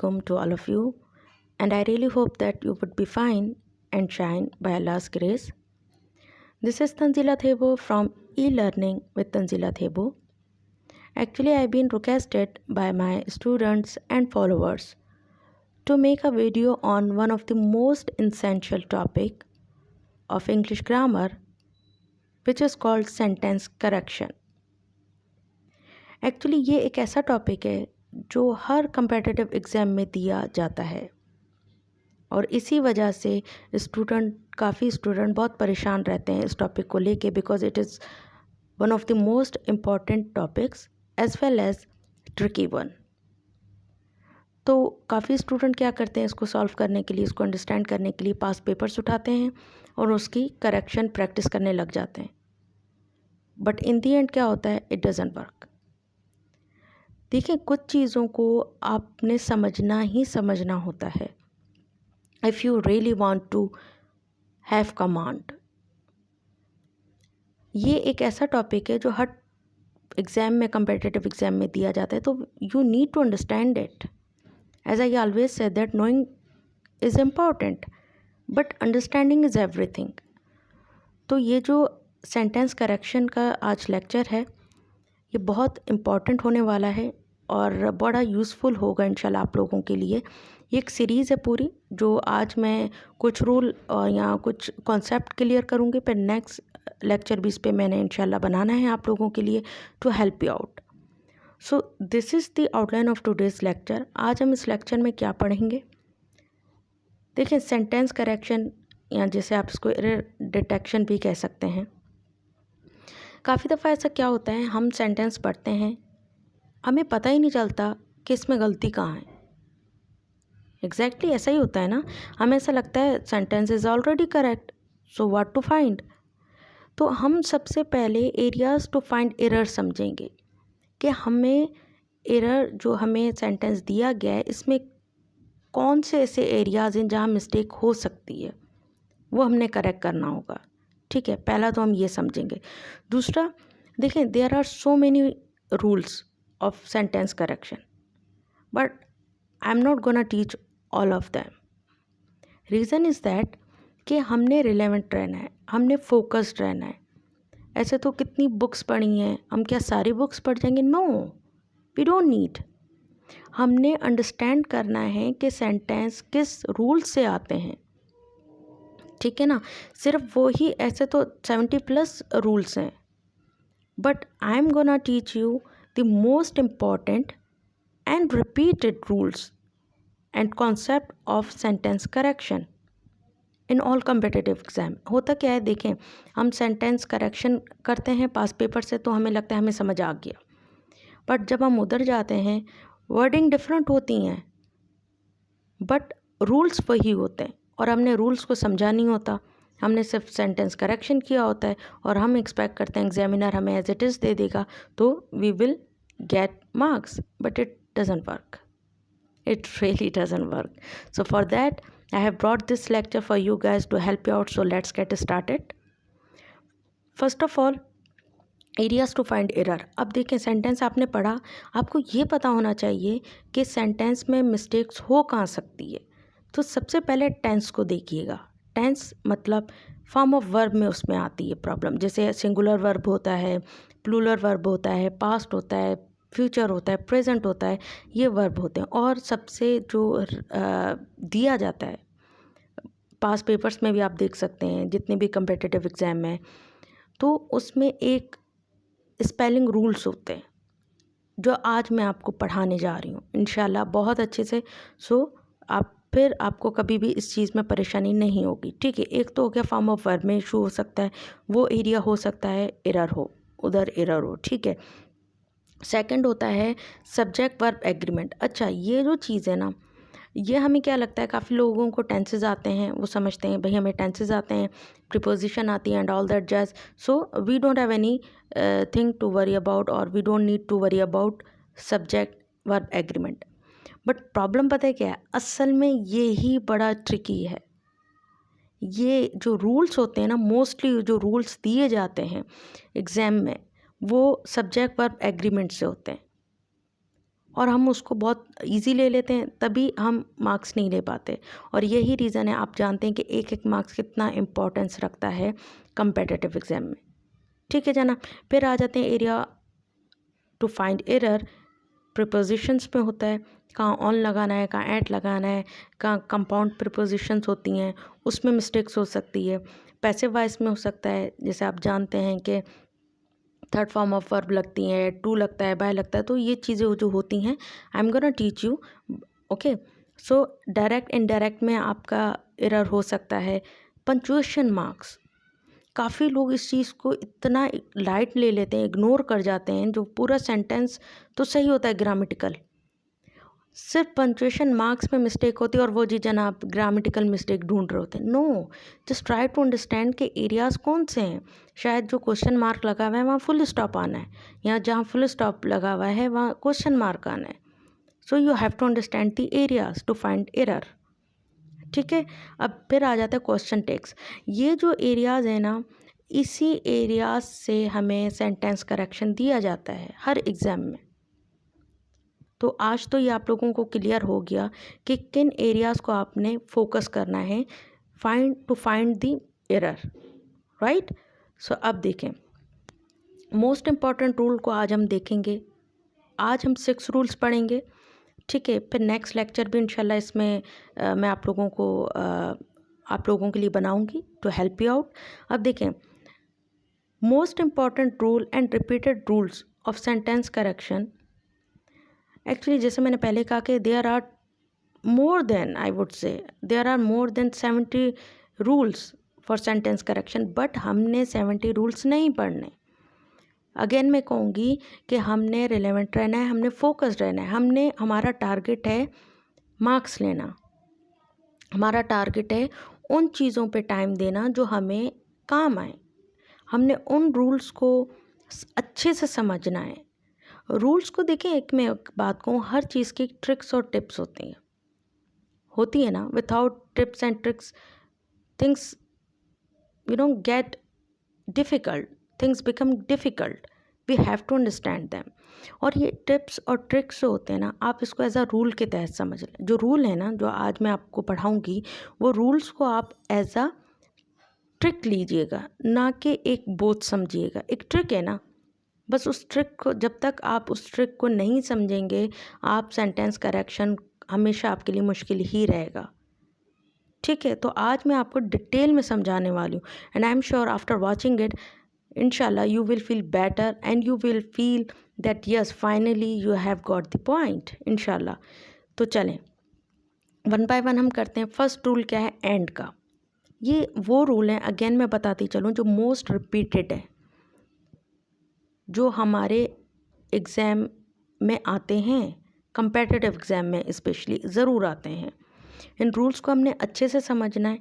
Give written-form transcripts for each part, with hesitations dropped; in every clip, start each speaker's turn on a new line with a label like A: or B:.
A: Assalamualaikum to all of you, and I really hope that you would be fine and shine by Allah's grace. This is Tanzila Thebo from e-learning with Tanzila Thebo. Actually, I've been requested by my students and followers to make a video on one of the most essential topic of English grammar, which is called sentence correction. Actually ये एक ऐसा topic है जो हर competitive exam में दिया जाता है और इसी वजह से काफ़ी स्टूडेंट बहुत परेशान रहते हैं इस टॉपिक को लेके, because it is one of the most important topics as well as tricky one. तो काफ़ी स्टूडेंट क्या करते हैं, इसको सॉल्व करने के लिए, इसको अंडरस्टैंड करने के लिए पास पेपर्स उठाते हैं और उसकी करेक्शन प्रैक्टिस करने लग जाते हैं. बट इन दी एंड क्या होता है, इट डजंट वर्क. देखिए, कुछ चीज़ों को आपने समझना होता है if you really want to have command. ये एक ऐसा टॉपिक है जो हर एग्ज़ाम में, कम्पिटिटिव एग्ज़ाम में दिया जाता है, तो you need to understand it. As I always said that knowing is important but understanding is everything. तो ये जो सेंटेंस करेक्शन का आज लेक्चर है, ये बहुत इम्पॉर्टेंट होने वाला है और बड़ा यूज़फुल होगा इंशाल्लाह आप लोगों के लिए. ये एक सीरीज़ है पूरी, जो आज मैं कुछ रूल और या कुछ कॉन्सेप्ट क्लियर करूँगी, फिर नेक्स्ट लेक्चर भी इस पे मैंने इंशाल्लाह बनाना है आप लोगों के लिए to help you out. So this is the outline of today's lecture. आज हम इस लेक्चर में क्या पढ़ेंगे, देखिए, सेंटेंस करेक्शन या जैसे आप इसको एरर डिटेक्शन भी कह सकते हैं. काफ़ी दफ़ा ऐसा क्या होता है, हम सेंटेंस पढ़ते हैं, हमें पता ही नहीं चलता कि इसमें गलती कहाँ है. एग्जैक्टली ऐसा ही होता है ना. हमें ऐसा लगता है sentence is already correct, so what to find. तो हम सबसे पहले एरियाज़ टू फाइंड एरर समझेंगे कि हमें एरर जो हमें सेंटेंस दिया गया है, इसमें कौन से ऐसे एरियाज़ हैं जहाँ मिस्टेक हो सकती है, वो हमने करेक्ट करना होगा. ठीक है, पहला तो हम ये समझेंगे. दूसरा, देखें, there are so many rules of sentence correction, but I am not gonna teach all of them. Reason is that कि हमने रिलेवेंट रहना है, हमने फोकस्ड रहना है. ऐसे तो कितनी बुक्स पढ़ी हैं, हम क्या सारी बुक्स पढ़ जाएंगे? No, we don't need. हमने अंडरस्टैंड करना है कि सेंटेंस किस रूल से आते हैं. ठीक है ना. सिर्फ वो ही, ऐसे तो 70+ रूल्स हैं, but I am gonna teach you the most important and repeated rules and concept of sentence correction in all competitive exam. होता क्या है, देखें, हम सेंटेंस करेक्शन करते हैं पास पेपर से, तो हमें लगता है हमें समझ आ गया, बट जब हम उधर जाते हैं वर्डिंग डिफरेंट होती हैं, बट रूल्स वही होते हैं और हमने रूल्स को समझा नहीं होता. हमने सिर्फ सेंटेंस करेक्शन किया होता है और हम एक्सपेक्ट करते हैं एग्जामिनर हमें एज इट इज़ दे देगा तो we will get marks, but it doesn't work. It really doesn't work. So for that, I have brought this lecture for you guys to help you out. So let's get started. First of all, areas to find error. अब देखें, sentence आपने पढ़ा, आपको ये पता होना चाहिए कि सेंटेंस में मिस्टेक्स हो कहाँ सकती है. तो सबसे पहले टेंस को देखिएगा. टेंस मतलब फॉर्म ऑफ वर्ब में उसमें आती है प्रॉब्लम. जैसे सिंगुलर वर्ब होता है, प्लूरल वर्ब होता है, पास्ट होता है, फ्यूचर होता है, प्रेजेंट होता है, ये वर्ब होते हैं. और सबसे जो दिया जाता है पास पेपर्स में भी आप देख सकते हैं, जितने भी कम्पिटिटिव एग्ज़ाम में, तो उसमें एक स्पेलिंग रूल्स होते हैं जो आज मैं आपको पढ़ाने जा रही हूँ इंशाल्लाह बहुत अच्छे से. सो आपको कभी भी इस चीज़ में परेशानी नहीं होगी. ठीक है, एक तो हो गया फॉर्म ऑफ वर्ब में इशू हो सकता है, वो एरिया हो सकता है एरर हो, उधर एरर हो. ठीक है. सेकंड होता है सब्जेक्ट वर्ब एग्रीमेंट. अच्छा, ये जो चीज़ है ना, ये हमें क्या लगता है, काफ़ी लोगों को टेंसेज आते हैं, वो समझते हैं भाई हमें टेंसेज आते हैं, प्रीपोजिशन आती है and all that jazz, so we don't have anything to worry about और we don't need to worry about subject verb agreement. But problem पता है क्या है, असल में ये ही बड़ा ट्रिकी है. ये जो रूल्स होते हैं ना, मोस्टली जो रूल्स दिए जाते हैं एग्ज़ाम में, वो सब्जेक्ट वर्ब एग्रीमेंट से होते हैं. और हम उसको बहुत इजी ले लेते हैं, तभी हम मार्क्स नहीं ले पाते। और यही रीज़न है, आप जानते हैं कि एक एक मार्क्स कितना इम्पोर्टेंस रखता है कम्पिटिटिव एग्ज़ाम में। ठीक है जना। फिर आ जाते हैं area to find error. Prepositions में होता है, कहाँ ऑन लगाना है, कहाँ एट लगाना है, कहाँ कंपाउंड प्रिपोजिशंस होती हैं, उसमें मिस्टेक्स हो सकती है। पैसिव वॉइस में हो सकता है, जैसे आप जानते हैं कि थर्ड फॉर्म ऑफ वर्ब लगती हैं, टू लगता है, बाय लगता है, तो ये चीज़ें जो होती हैं I am gonna teach you. Okay, so direct indirect में आपका एरर हो सकता है। पंक्चुएशन मार्क्स, काफ़ी लोग इस चीज़ को इतना लाइट ले लेते हैं, इग्नोर कर जाते हैं, जो पूरा सेंटेंस तो सही होता है ग्रामेटिकल, सिर्फ पंक्चुएशन मार्क्स में मिस्टेक होती है और वो जी जनाब ग्रामेटिकल मिस्टेक ढूंढ रहे होते हैं। No, just try to understand के एरियाज़ कौन से हैं। शायद जो क्वेश्चन मार्क लगा हुआ है वहाँ फुल स्टॉप आना है, या जहाँ फुल स्टॉप लगा हुआ है वहाँ क्वेश्चन मार्क आना है। So you have to understand the areas to find error. ठीक है, अब फिर आ जाता है क्वेश्चन टेक्स्ट। ये जो एरियाज़ है ना, इसी एरियाज से हमें सेंटेंस करेक्शन दिया जाता है हर एग्ज़ाम में। तो आज तो ये आप लोगों को क्लियर हो गया कि किन एरियाज़ को आपने फोकस करना है to find the error, right. So अब देखें, मोस्ट इम्पॉर्टेंट रूल को आज हम देखेंगे। आज हम 6 रूल्स पढ़ेंगे। ठीक है, फिर नेक्स्ट लेक्चर भी इंशाल्लाह इसमें मैं आप लोगों के लिए बनाऊंगी टू हेल्प यू आउट। अब देखें, most important rule and repeated rules of sentence correction. Actually जैसे मैंने पहले कहा कि there are more than, I would say there are more than 70 rules for sentence correction, but हमने 70 रूल्स नहीं पढ़ने। अगेन मैं कहूँगी कि हमने रिलेवेंट रहना है, हमने फोकस्ड रहना है, हमारा टारगेट है मार्क्स लेना, हमारा टारगेट है उन चीज़ों पे टाइम देना जो हमें काम आए। हमने उन रूल्स को अच्छे से समझना है। रूल्स को देखें, मैं एक बात कहूँ, हर चीज़ की ट्रिक्स और टिप्स होती है ना। Without tips and tricks things get difficult, things become difficult, we have to understand them. और ये टिप्स और ट्रिक्स जो होते हैं ना, आप इसको एज अ रूल के तहत समझ लें। जो रूल है ना, जो आज मैं आपको पढ़ाऊँगी, वो रूल्स को आप एज अ ट्रिक लीजिएगा, ना कि एक बोझ समझिएगा। एक ट्रिक है ना, बस उस ट्रिक को, जब तक आप उस ट्रिक को नहीं समझेंगे, आप सेंटेंस करेक्शन हमेशा आपके लिए मुश्किल ही रहेगा। ठीक है, तो आज मैं आपको डिटेल में समझाने वाली हूँ, and I am sure after watching it इंशाल्लाह you will feel better and you will feel that yes finally you have got the point इंशाल्लाह। तो चलें वन बाय वन हम करते हैं। फर्स्ट रूल क्या है? एंड का। ये वो रूल है, अगेन मैं बताती चलूँ, जो मोस्ट रिपीटेड है, जो हमारे एग्ज़ाम में आते हैं, कम्पिटिटिव एग्ज़ाम में स्पेशली ज़रूर आते हैं। इन रूल्स को हमने अच्छे से समझना है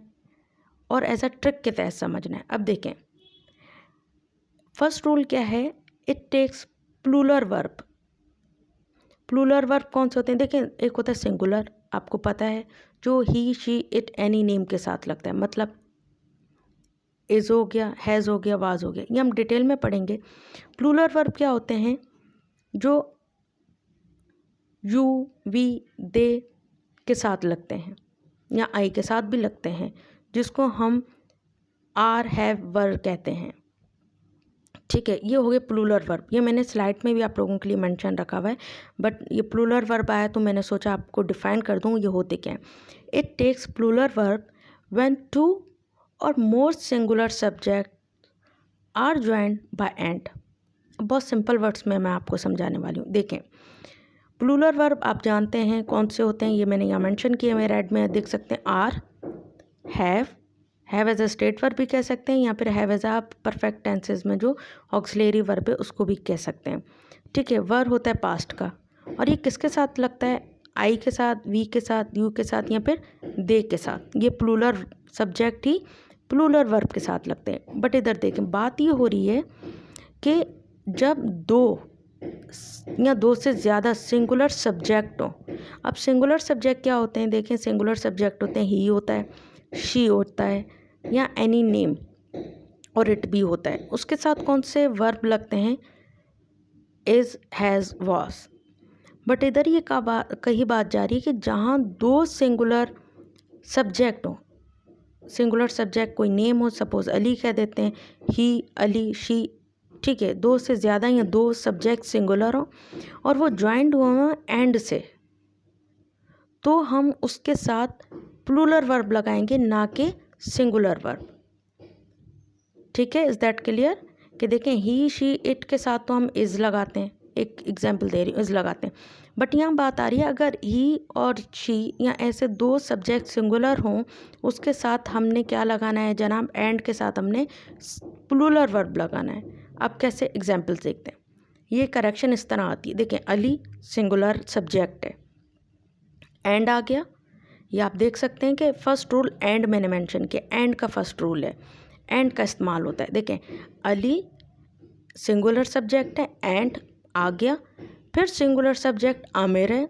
A: और एज अ ट्रिक के तहत समझना है। अब देखें, फर्स्ट रूल क्या है? It takes plural verb. Plural verb कौन से होते हैं? देखें, एक होता है सिंगुलर, आपको पता है, जो ही, शी, इट, एनी नेम के साथ लगता है, मतलब इज़ हो गया, हैज़ हो गया, वाज हो गया। ये हम डिटेल में पढ़ेंगे। प्लूरल वर्ब क्या होते हैं? जो यू, वी, दे के साथ लगते हैं या आई के साथ भी लगते हैं, जिसको हम आर, हैव, वर कहते हैं। ठीक है, ये हो गए प्लूरल वर्ब। ये मैंने स्लाइड में भी आप लोगों के लिए मेंशन रखा हुआ है, बट ये प्लूरल वर्ब आया तो मैंने सोचा आपको डिफाइन कर दूँ ये होते क्या हैं। It takes plural verb when two or more singular subject are joined by and. बहुत सिंपल वर्ड्स में मैं आपको समझाने वाली हूँ। देखें, प्लूरल वर्ब आप जानते हैं कौन से होते हैं, ये मैंने यहाँ मेंशन किया, मेरे ऐड में देख सकते हैं। Are, have as a state verb भी कह सकते हैं, या फिर have as a perfect tenses में जो ऑक्सिलरी वर्ब है उसको भी कह सकते हैं। ठीक है, वर होता है पास्ट का, और ये किसके साथ लगता है? आई के साथ, वी के साथ, यू के साथ, या फिर दे के साथ। ये प्लूरल सब्जेक्ट ही प्लूरल वर्ब के साथ लगते हैं। बट इधर देखें, बात ये हो रही है कि जब दो या दो से ज़्यादा सिंगुलर सब्जेक्ट हो। अब सिंगुलर सब्जेक्ट क्या होते हैं? देखें, सिंगुलर सब्जेक्ट होते हैं, ही होता है, शी होता है, या एनी नेम, और इट भी होता है। उसके साथ कौन से वर्ब लगते हैं? Is, has, was. बट इधर ये कही बात जा रही है कि जहाँ दो सिंगुलर सब्जेक्ट हो, सिंगुलर सब्जेक्ट कोई नेम हो, सपोज अली कह देते हैं, ही, अली, शी, ठीक है, दो से ज़्यादा या दो सब्जेक्ट सिंगुलर हो और वो ज्वाइंट हुआ हो एंड से, तो हम उसके साथ प्लूरल वर्ब लगाएंगे, ना कि सिंगुलर वर्ब। ठीक है, इज़ दैट क्लियर? कि देखें ही, शी, इट के साथ तो हम इज़ लगाते हैं, एक एग्जांपल दे रही हूँ, इज़ लगाते हैं, बट यहाँ बात आ रही है अगर ही और शी या ऐसे दो सब्जेक्ट सिंगुलर हों, उसके साथ हमने क्या लगाना है जनाब? एंड के साथ हमने प्लूरल वर्ब लगाना है। अब कैसे? एग्जांपल देखते हैं। ये करेक्शन इस तरह आती है, देखें अली सिंगुलर सब्जेक्ट है, एंड आ गया, ये आप देख सकते हैं कि फर्स्ट रूल एंड मैंने मेंशन किया, एंड का फर्स्ट रूल है, एंड का इस्तेमाल होता है। देखें अली सिंगुलर सब्जेक्ट है, एंड आ गया, फिर सिंगुलर सब्जेक्ट आमिर है,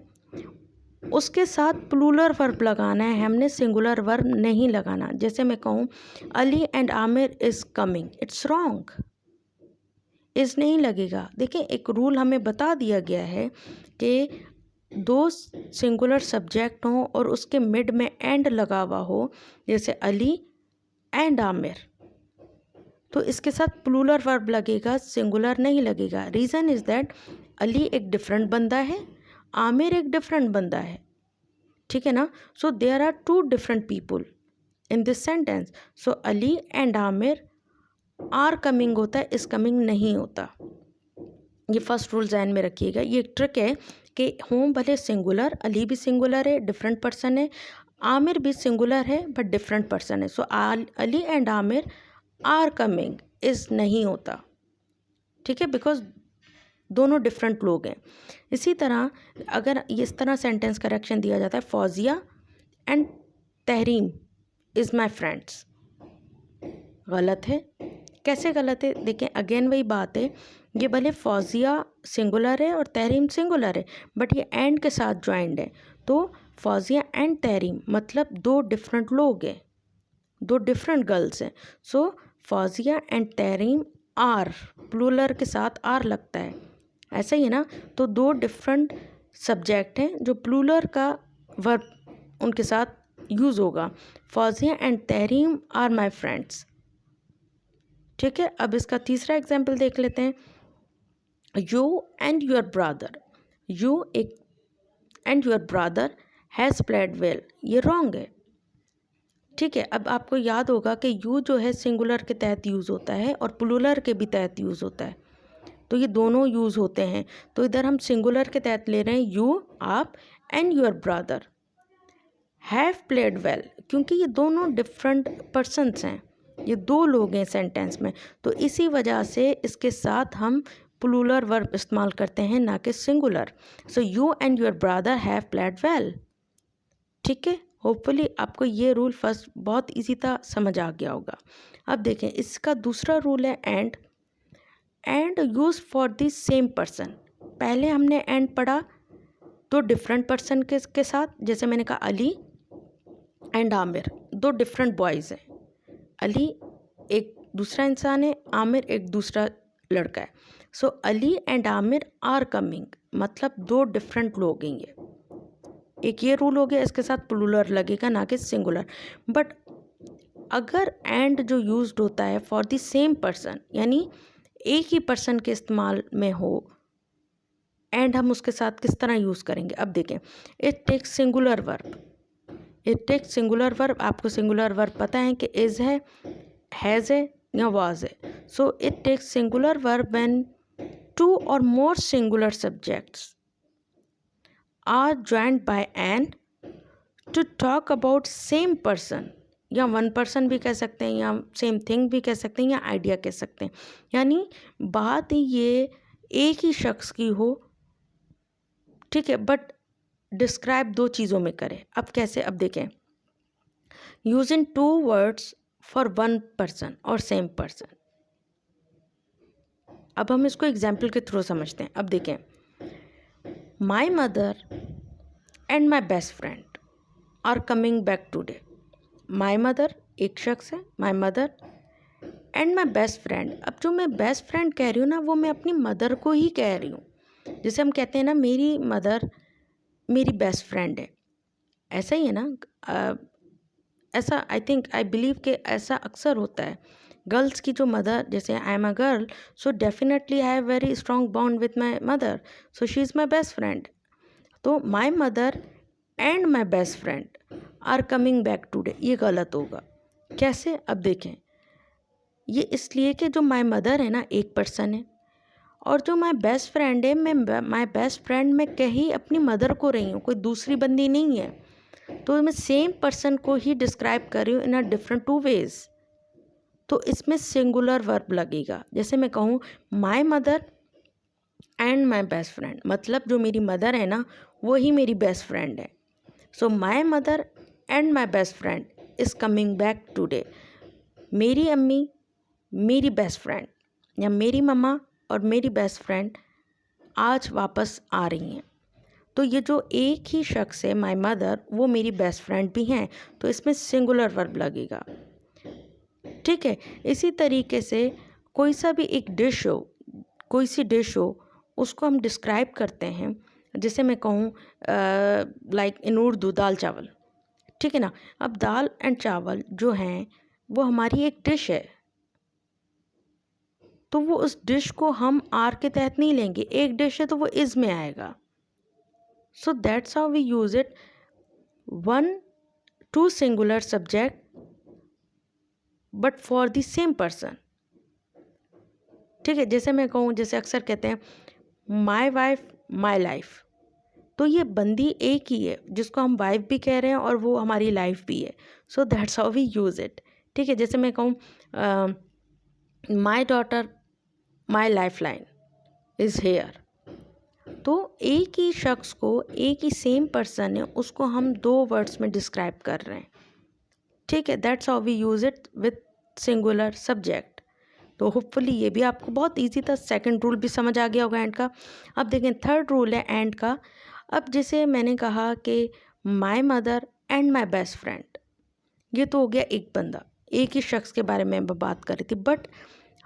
A: उसके साथ प्लूरल वर्ब लगाना है हमने, सिंगुलर वर्ब नहीं लगाना। जैसे मैं कहूँ Ali and Aamir is coming, it's wrong, is नहीं लगेगा। देखें एक रूल हमें बता दिया गया है कि दो सिंगुलर सब्जेक्ट हों और उसके मिड में एंड लगा हुआ हो, जैसे अली एंड आमिर, तो इसके साथ प्लूरल वर्ब लगेगा, सिंगुलर नहीं लगेगा। रीज़न इज़ दैट अली एक डिफरेंट बंदा है, आमिर एक डिफरेंट बंदा है, ठीक है ना। So there are two different people in this sentence. So Ali and Aamir are coming होता है, इस कमिंग नहीं होता। ये फर्स्ट रूल जहन में रखिएगा। ये एक ट्रिक है कि हों भले सिंगुलर, अली भी सिंगुलर है, डिफरेंट पर्सन है, आमिर भी सिंगुलर है बट डिफरेंट पर्सन है। So Ali and Aamir are coming is नहीं होता, ठीक है, बिकॉज दोनों डिफरेंट लोग हैं। इसी तरह अगर इस तरह सेंटेंस करेक्शन दिया जाता है, Fauzia and Tahreem is my friends, गलत है। कैसे गलत है? देखें अगेन वही बात है, ये भले फौजिया सिंगुलर है और तहरीम सिंगुलर है, बट ये एंड के साथ ज्वाइंड है, तो फौजिया एंड तहरीम मतलब दो डिफरेंट लोग हैं, दो डिफरेंट गर्ल्स हैं। So Fauzia and Tahreem are, plural के साथ आर लगता है, ऐसा ही है ना। तो दो डिफरेंट सब्जेक्ट हैं जो प्लूरल का वर्ब उनके साथ यूज़ होगा। Fauzia and Tahreem are my friends, ठीक है। अब इसका तीसरा एग्जाम्पल देख लेते हैं। You and your brother, you एक and your brother has played well, ये रॉन्ग है, ठीक है। अब आपको याद होगा कि यू जो है सिंगुलर के तहत यूज़ होता है और प्लूरल के भी तहत यूज़ होता है, तो ये दोनों यूज़ होते हैं। तो इधर हम सिंगुलर के तहत ले रहे हैं, यू आप and your brother have played well, क्योंकि ये दोनों डिफरेंट पर्सन्स हैं, ये दो लोग हैं सेंटेंस में, तो इसी वजह से इसके साथ हम प्लूरल वर्ब इस्तेमाल करते हैं, ना कि singular. So you and your brother have played well, ठीक है। होपफुली आपको ये रूल फर्स्ट बहुत इजी था, समझ आ गया होगा। अब देखें इसका दूसरा रूल है and use for the same person. पहले हमने एंड पढ़ा दो डिफरेंट पर्सन के साथ, जैसे मैंने कहा अली एंड आमिर दो डिफरेंट बॉयज़ हैं, अली एक दूसरा इंसान है, आमिर एक दूसरा लड़का है। So Ali and Aamir are coming मतलब दो डिफरेंट लोग हैं, ये एक ये रूल हो गया, इसके साथ प्लूरल लगेगा ना कि सिंगुलर। बट अगर एंड जो यूज्ड होता है फॉर द सेम पर्सन, यानी एक ही पर्सन के इस्तेमाल में हो, एंड हम उसके साथ किस तरह यूज़ करेंगे? अब देखें, it takes singular verb, it takes singular verb. आपको सिंगुलर वर्ब पता है कि इज़ है, हैज़ है या वाज है। So it takes singular verb when two or more singular subjects are joined by an to talk about same person, या one person भी कह सकते हैं, या सेम थिंग भी कह सकते हैं, या आइडिया कह सकते हैं। यानी बात ये एक ही शख्स की हो, ठीक है, बट डिस्क्राइब दो चीज़ों में करें। अब कैसे? अब देखें, using two words for one person और सेम पर्सन। अब हम इसको एग्जाम्पल के थ्रू समझते हैं। अब देखें, my mother and my best friend are coming back today. My mother एक शख्स है, my mother and my best friend. अब जो मैं बेस्ट फ्रेंड कह रही हूँ ना, वो मैं अपनी मदर को ही कह रही हूँ, जैसे हम कहते हैं ना, मेरी मदर मेरी बेस्ट फ्रेंड है, ऐसा ही है ना। ऐसा आई बिलीव कि ऐसा अक्सर होता है। गर्ल्स की जो मदर, जैसे I am a girl, so definitely I have very strong bond with my mother, so she is my best friend. तो my mother and my best friend are coming back today, ये गलत होगा। कैसे? अब देखें, ये इसलिए कि जो माई मदर है ना, एक पर्सन है, और जो माई बेस्ट फ्रेंड है, मैं माई बेस्ट फ्रेंड मैं कहीं अपनी मदर को रही हूँ, कोई दूसरी बंदी नहीं है। तो मैं सेम पर्सन को ही डिस्क्राइब कर रही हूँ इन अ डिफरेंट टू वेज। तो इसमें सिंगुलर वर्ब लगेगा। जैसे मैं कहूँ माई mother and my best friend, मतलब जो मेरी मदर है ना, वो ही मेरी बेस्ट फ्रेंड है। So my mother and my best friend is coming back today. मेरी अम्मी मेरी बेस्ट फ्रेंड, या मेरी मम्मा और मेरी बेस्ट फ्रेंड आज वापस आ रही हैं। तो ये जो एक ही शख्स है, माई मदर, वो मेरी बेस्ट फ्रेंड भी हैं, तो इसमें सिंगुलर वर्ब लगेगा। ठीक है। इसी तरीके से कोई सा भी एक डिश हो, कोई सी डिश हो, उसको हम डिस्क्राइब करते हैं। जैसे मैं कहूँ लाइक इन उर्दू दाल चावल, ठीक है ना। अब दाल एंड चावल जो हैं वो हमारी एक डिश है, तो वो उस डिश को हम आर के तहत नहीं लेंगे। एक डिश है तो वो इज़ में आएगा। So that's how we use it, one two singular subject but for the same person. ठीक है। जैसे मैं कहूँ, जैसे अक्सर कहते हैं माई वाइफ माई लाइफ, तो ये बंदी एक ही है जिसको हम वाइफ भी कह रहे हैं और वो हमारी लाइफ भी है। So that's how we use it. ठीक है। जैसे मैं कहूँ my daughter my lifeline is here, तो एक ही शख्स को, एक ही सेम पर्सन है, उसको हम दो वर्ड्स में डिस्क्राइब कर रहे हैं। ठीक है। That's how we use it with singular subject. तो होपफुली ये भी आपको बहुत इजी था। सेकंड रूल भी समझ आ गया होगा एंड का। अब देखें थर्ड रूल है एंड का। अब जैसे मैंने कहा कि my mother and my best friend, ये तो हो गया एक बंदा, एक ही शख्स के बारे में मैं बात कर रही थी। बट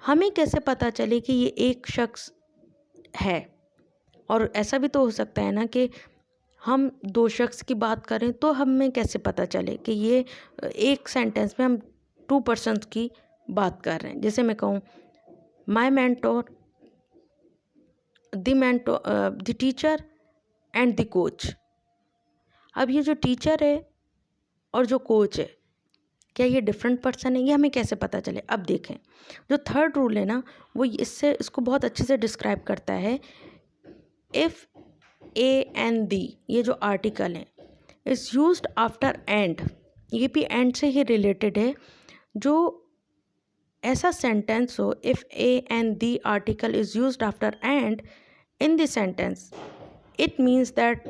A: हमें कैसे पता चले कि ये एक शख्स है? और ऐसा भी तो हो सकता है ना कि हम दो शख्स की बात करें, तो हमें कैसे पता चले कि ये एक सेंटेंस में हम टू पर्सन्स की बात कर रहे हैं। जैसे मैं कहूँ my mentor, the teacher and the coach. अब ये जो टीचर है और जो कोच है, क्या ये डिफरेंट पर्सन है? ये हमें कैसे पता चले? अब देखें, जो थर्ड रूल है ना, वो इसको बहुत अच्छे से डिस्क्राइब करता है। इफ़ ए एंड दी, ये जो आर्टिकल है, इज़ यूज्ड आफ्टर एंड, ये भी एंड से ही रिलेटेड है। जो ऐसा सेंटेंस हो, if a and the article is used after and in the sentence, it means that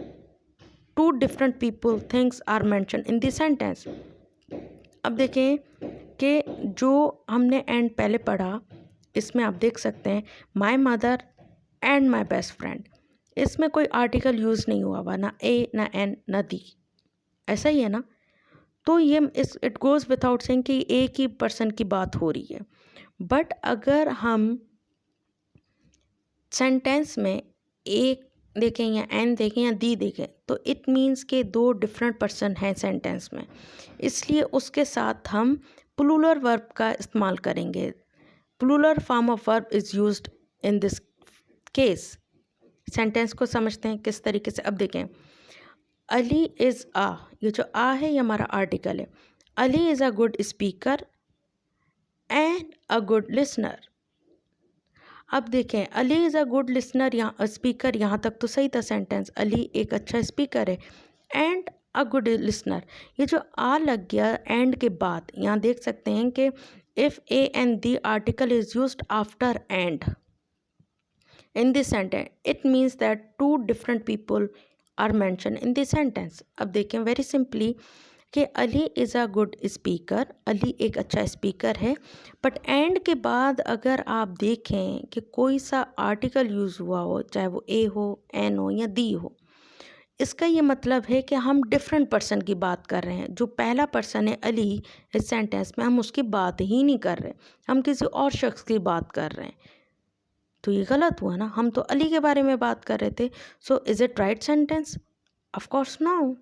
A: two different people things are mention in the sentence. अब देखें कि जो हमने एंड पहले पढ़ा, इसमें आप देख सकते हैं माई mother and my best friend, इसमें कोई आर्टिकल यूज़ नहीं हुआ हुआ, ना ए ना एन ना दी, ऐसा ही है ना। तो ये इट गोज़ विदाउट सेइंग कि एक ही पर्सन की बात हो रही है। बट अगर हम सेंटेंस में एक देखें या एन देखें या दी देखें, तो इट मीन्स के दो डिफरेंट पर्सन हैं सेंटेंस में, इसलिए उसके साथ हम प्लूरल वर्ब का इस्तेमाल करेंगे। Plural form of verb is used in this case. Sentence को समझते हैं किस तरीके से। अब देखें अली इज़ आ, ये जो आ है ये हमारा आर्टिकल है। Ali is a good speaker and a good listener. अब देखें Ali is a good listener, यहाँ स्पीकर, यहाँ तक तो सही था सेंटेंस। अली एक अच्छा स्पीकर है एंड अ गुड लिसनर। ये जो आ लग गया एंड के बाद, यहाँ देख सकते हैं कि if a and the article is used after and in this sentence, it means that two different people are mentioned in this sentence। अब देखें वेरी सिंपली कि Ali is a good speaker, Ali एक अच्छा स्पीकर है। बट एंड के बाद अगर आप देखें कि कोई सा आर्टिकल यूज़ हुआ हो, चाहे वो ए हो, एन हो या दी हो, इसका ये मतलब है कि हम डिफरेंट पर्सन की बात कर रहे हैं। जो पहला पर्सन है अली, इस सेंटेंस में हम उसकी बात ही नहीं कर रहे, हम किसी और शख्स की बात कर रहे हैं। तो ये गलत हुआ ना, हम तो अली के बारे में बात कर रहे थे. So is it right sentence? Of course no,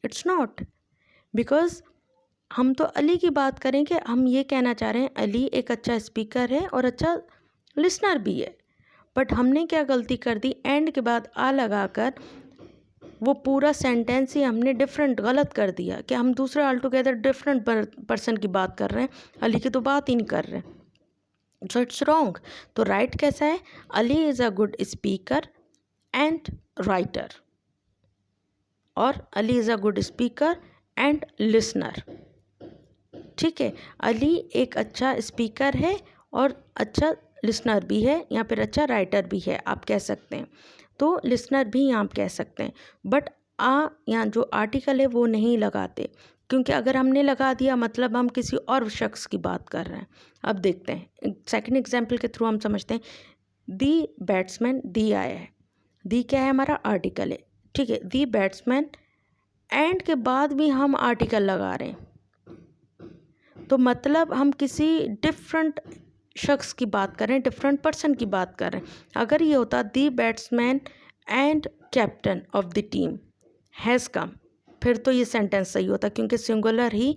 A: it's not. Because हम तो अली की बात करें कि हम ये कहना चाह रहे हैं अली एक अच्छा स्पीकर है और अच्छा लिसनर भी है. बट हमने क्या गलती कर दी, एंड के बाद आ लगाकर वो पूरा सेंटेंस ही हमने डिफरेंट गलत कर दिया कि हम दूसरे ऑल टुगेदर डिफरेंट पर्सन की बात कर रहे हैं, अली की तो बात ही नहीं कर रहे. So it's wrong. तो राइट कैसा है? Ali is a good speaker and writer, और Ali is a good speaker and listener. ठीक है, अली एक अच्छा स्पीकर है और अच्छा लिसनर भी है, या फिर अच्छा राइटर भी है आप कह सकते हैं. तो लिसनर भी आप कह सकते हैं. बट यहाँ जो आर्टिकल है वो नहीं लगाते, क्योंकि अगर हमने लगा दिया मतलब हम किसी और शख्स की बात कर रहे हैं. अब देखते हैं सेकंड एग्जांपल के थ्रू हम समझते हैं. दी बैट्समैन, दी आया है, दी क्या है? हमारा आर्टिकल है. ठीक है, दी बैट्समैन, एंड के बाद भी हम आर्टिकल लगा रहे हैं, तो मतलब हम किसी डिफरेंट शख्स की बात कर रहे हैं, डिफरेंट पर्सन की बात कर रहे हैं. अगर ये होता the batsman and captain of the team has come, फिर तो ये सेंटेंस सही होता, क्योंकि सिंगुलर ही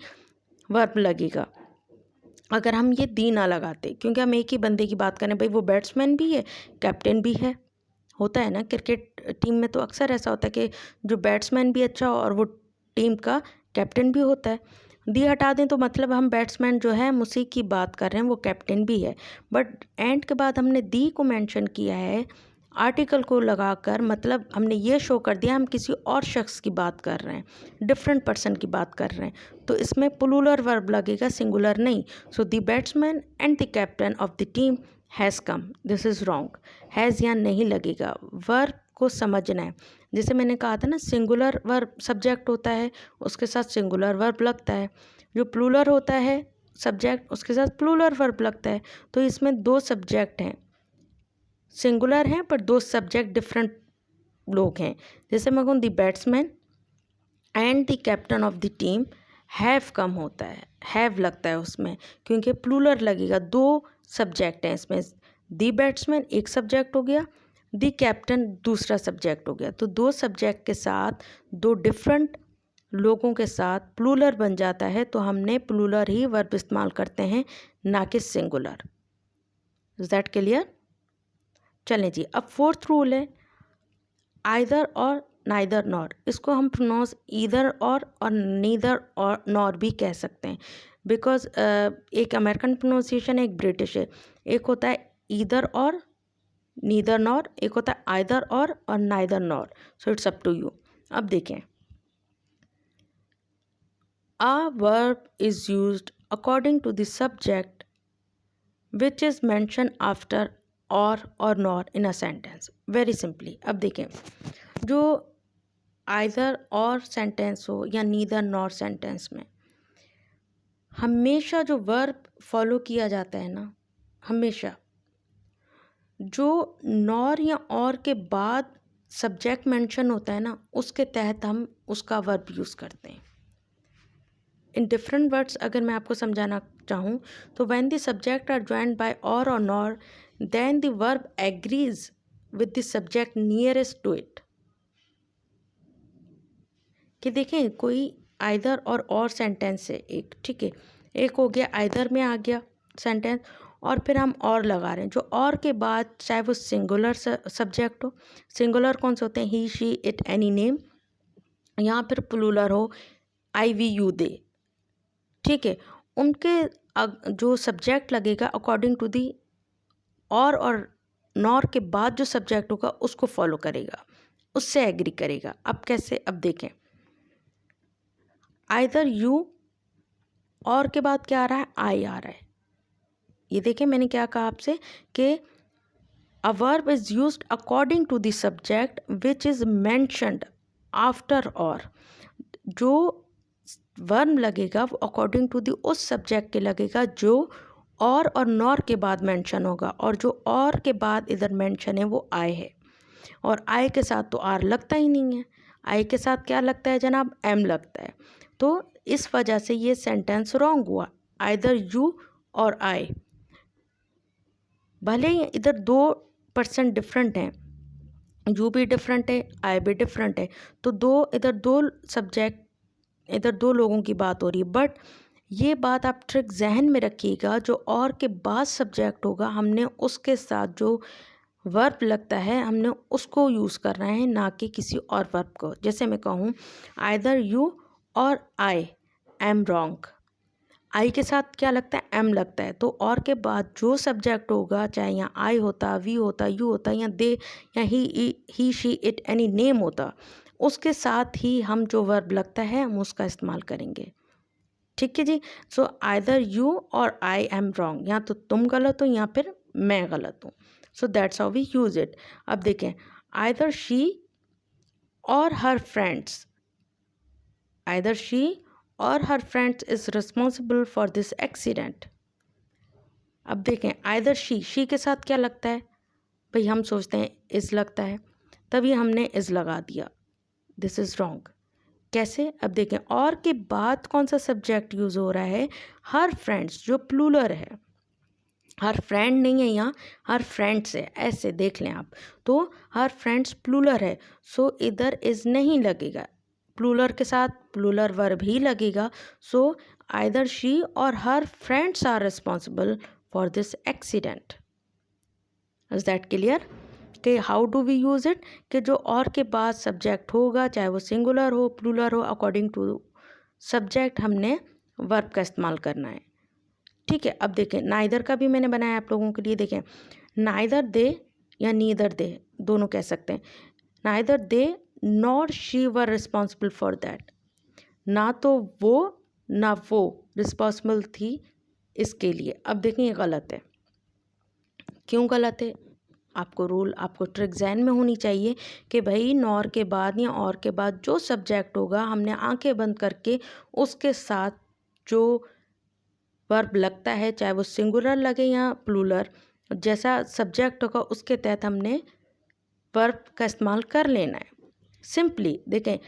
A: वर्ब लगेगा. अगर हम ये दी ना लगाते, क्योंकि हम एक ही बंदे की बात करें, भाई वो बैट्समैन भी है कैप्टन भी है. होता है ना क्रिकेट टीम में, तो अक्सर ऐसा होता है कि जो बैट्समैन भी अच्छा और वो टीम का कैप्टन भी होता है. दी हटा दें तो मतलब हम बैट्समैन जो है हम उसी की बात कर रहे हैं, वो कैप्टन भी है. बट एंड के बाद हमने दी को मेंशन किया है आर्टिकल को लगाकर, मतलब हमने ये शो कर दिया हम किसी और शख्स की बात कर रहे हैं, डिफरेंट पर्सन की बात कर रहे हैं. तो इसमें प्लूरल वर्ब लगेगा, सिंगुलर नहीं. So the batsman and the captain of the team has come, this is wrong. Has यहाँ नहीं लगेगा, वर्ब को समझना है. जैसे मैंने कहा था ना, सिंगुलर वर्ब सब्जेक्ट होता है, उसके साथ सिंगुलर वर्ब लगता है. जो प्लूरल होता है सब्जेक्ट, उसके साथ प्लूरल वर्ब लगता है. तो इसमें दो सब्जेक्ट हैं, सिंगुलर हैं पर दो सब्जेक्ट डिफरेंट लोग हैं. जैसे मैं कहूँ the batsman and the captain of the team have come होता है, हैव लगता है उसमें, क्योंकि प्लूरल लगेगा. दो सब्जेक्ट हैं इसमें, दी बैट्समैन एक सब्जेक्ट हो गया, दी कैप्टन दूसरा सब्जेक्ट हो गया. तो दो सब्जेक्ट के साथ दो डिफरेंट लोगों के साथ प्लूरल बन जाता है, तो हमने प्लूरल ही वर्ब इस्तेमाल करते हैं, ना कि सिंगुलर. Is that clear? चलें जी, अब फोर्थ रूल है आइदर और नाइदर नॉर. इसको हम प्रोनाउंस ईदर और नीदर और नॉर भी कह सकते हैं, बिकॉज एक अमेरिकन प्रोनाउंसिएशन है, एक ब्रिटिश है. एक होता है ईदर और नीदर नॉर, एक होता है either or neither nor. So it's up to you. अब देखें, a verb is used according to the subject which is mentioned after or nor in a sentence. Very simply, अब देखें, जो either और sentence हो या नीदर नॉर सेंटेंस में हमेशा जो वर्ब फॉलो किया जाता है ना, हमेशा जो नॉर या और के बाद सब्जेक्ट मेंशन होता है ना, उसके तहत हम उसका वर्ब यूज़ करते हैं. इन डिफरेंट वर्ड्स अगर मैं आपको समझाना चाहूँ तो when the subject are joined by or nor, then the verb agrees with the subject nearest to it. कि देखें, कोई आइदर और सेंटेंस है एक, ठीक है, एक हो गया आइदर में आ गया सेंटेंस, और फिर हम और लगा रहे हैं. जो और के बाद चाहे वो सिंगुलर सब्जेक्ट हो, सिंगुलर कौन से होते हैं? ही शी इट एनी नेम, या फिर प्लूरल हो आई वी यू दे. ठीक है, उनके जो सब्जेक्ट लगेगा अकॉर्डिंग टू दी और नॉर के बाद जो सब्जेक्ट होगा उसको फॉलो करेगा, उससे एग्री करेगा. अब कैसे? अब देखें, आइदर यू और के बाद क्या आ रहा है? आई आ रहा है. ये देखें, मैंने क्या कहा आपसे कि a verb is used according to the subject which is mentioned after or. जो वर्ब लगेगा वो अकॉर्डिंग टू दी उस सब्जेक्ट के लगेगा जो और नॉर के बाद मेंशन होगा, और जो और के बाद इधर मेंशन है वो आई है, और आई के साथ तो आर लगता ही नहीं है. आई के साथ क्या लगता है जनाब? एम लगता है. तो इस वजह से ये सेंटेंस रॉन्ग हुआ, आइदर यू और आई. भले ही इधर 2% डिफरेंट हैं, यू भी डिफरेंट है, आई भी डिफरेंट है, तो इधर दो लोगों की बात हो रही है, बट ये बात आप ट्रिक जहन में रखिएगा, जो और के बाद सब्जेक्ट होगा हमने उसके साथ जो वर्ब लगता है हमने उसको यूज़ करना है, ना कि किसी और वर्ब को। जैसे मैं कहूँ आइदर यू और आई एम रॉन्ग, आई के साथ क्या लगता है, एम लगता है, तो और के बाद जो सब्जेक्ट होगा, चाहे यहाँ आई होता, वी होता, यू होता, या दे, या ही शी इट एनी नेम होता, उसके साथ ही हम जो वर्ब लगता है हम उसका इस्तेमाल करेंगे। ठीक है जी। सो आइदर यू और आई एम रॉन्ग, या तो तुम गलत हो या फिर मैं गलत हूँ। So that's how we use it. अब देखें, either she or her friends, either she or her friends is responsible for this accident. अब देखें, आइदर शी के साथ क्या लगता है, भाई हम सोचते हैं इज़ लगता है, तभी हमने इज़ लगा दिया, दिस इज़ रॉन्ग। कैसे, अब देखें, और के बाद कौन सा सब्जेक्ट यूज़ हो रहा है, हर फ्रेंड्स, जो प्लूरल है, हर फ्रेंड नहीं है यहाँ, हर फ्रेंड्स है, ऐसे देख लें आप, तो हर फ्रेंड्स प्लूरल है, सो इधर इज़ नहीं लगेगा, प्लूरल के साथ प्लूरल वर्ब ही लगेगा। सो either she or her friends are responsible for this accident. Is that clear कि how do we use it, कि जो और के बाद सब्जेक्ट होगा, चाहे वो सिंगुलर हो प्लूरल हो, अकॉर्डिंग टू सब्जेक्ट हमने वर्ब का इस्तेमाल करना है। ठीक है। अब देखें, नाइदर का भी मैंने बनाया आप लोगों के लिए। देखें, नाइदर दे या नीदर दे दोनों कह सकते हैं। Neither they nor she were responsible for that, ना तो वो ना वो रिस्पॉन्सिबल थी इसके लिए। अब देखें, ये गलत है। क्यों गलत है, आपको ट्रिक जहन में होनी चाहिए कि भाई नॉर के बाद या और के बाद जो सब्जेक्ट होगा हमने आंखें बंद करके उसके साथ जो वर्ब लगता है, चाहे वो सिंगुलर लगे या प्लूरल, जैसा सब्जेक्ट होगा उसके तहत हमने वर्ब का इस्तेमाल कर लेना है। सिंपली देखें,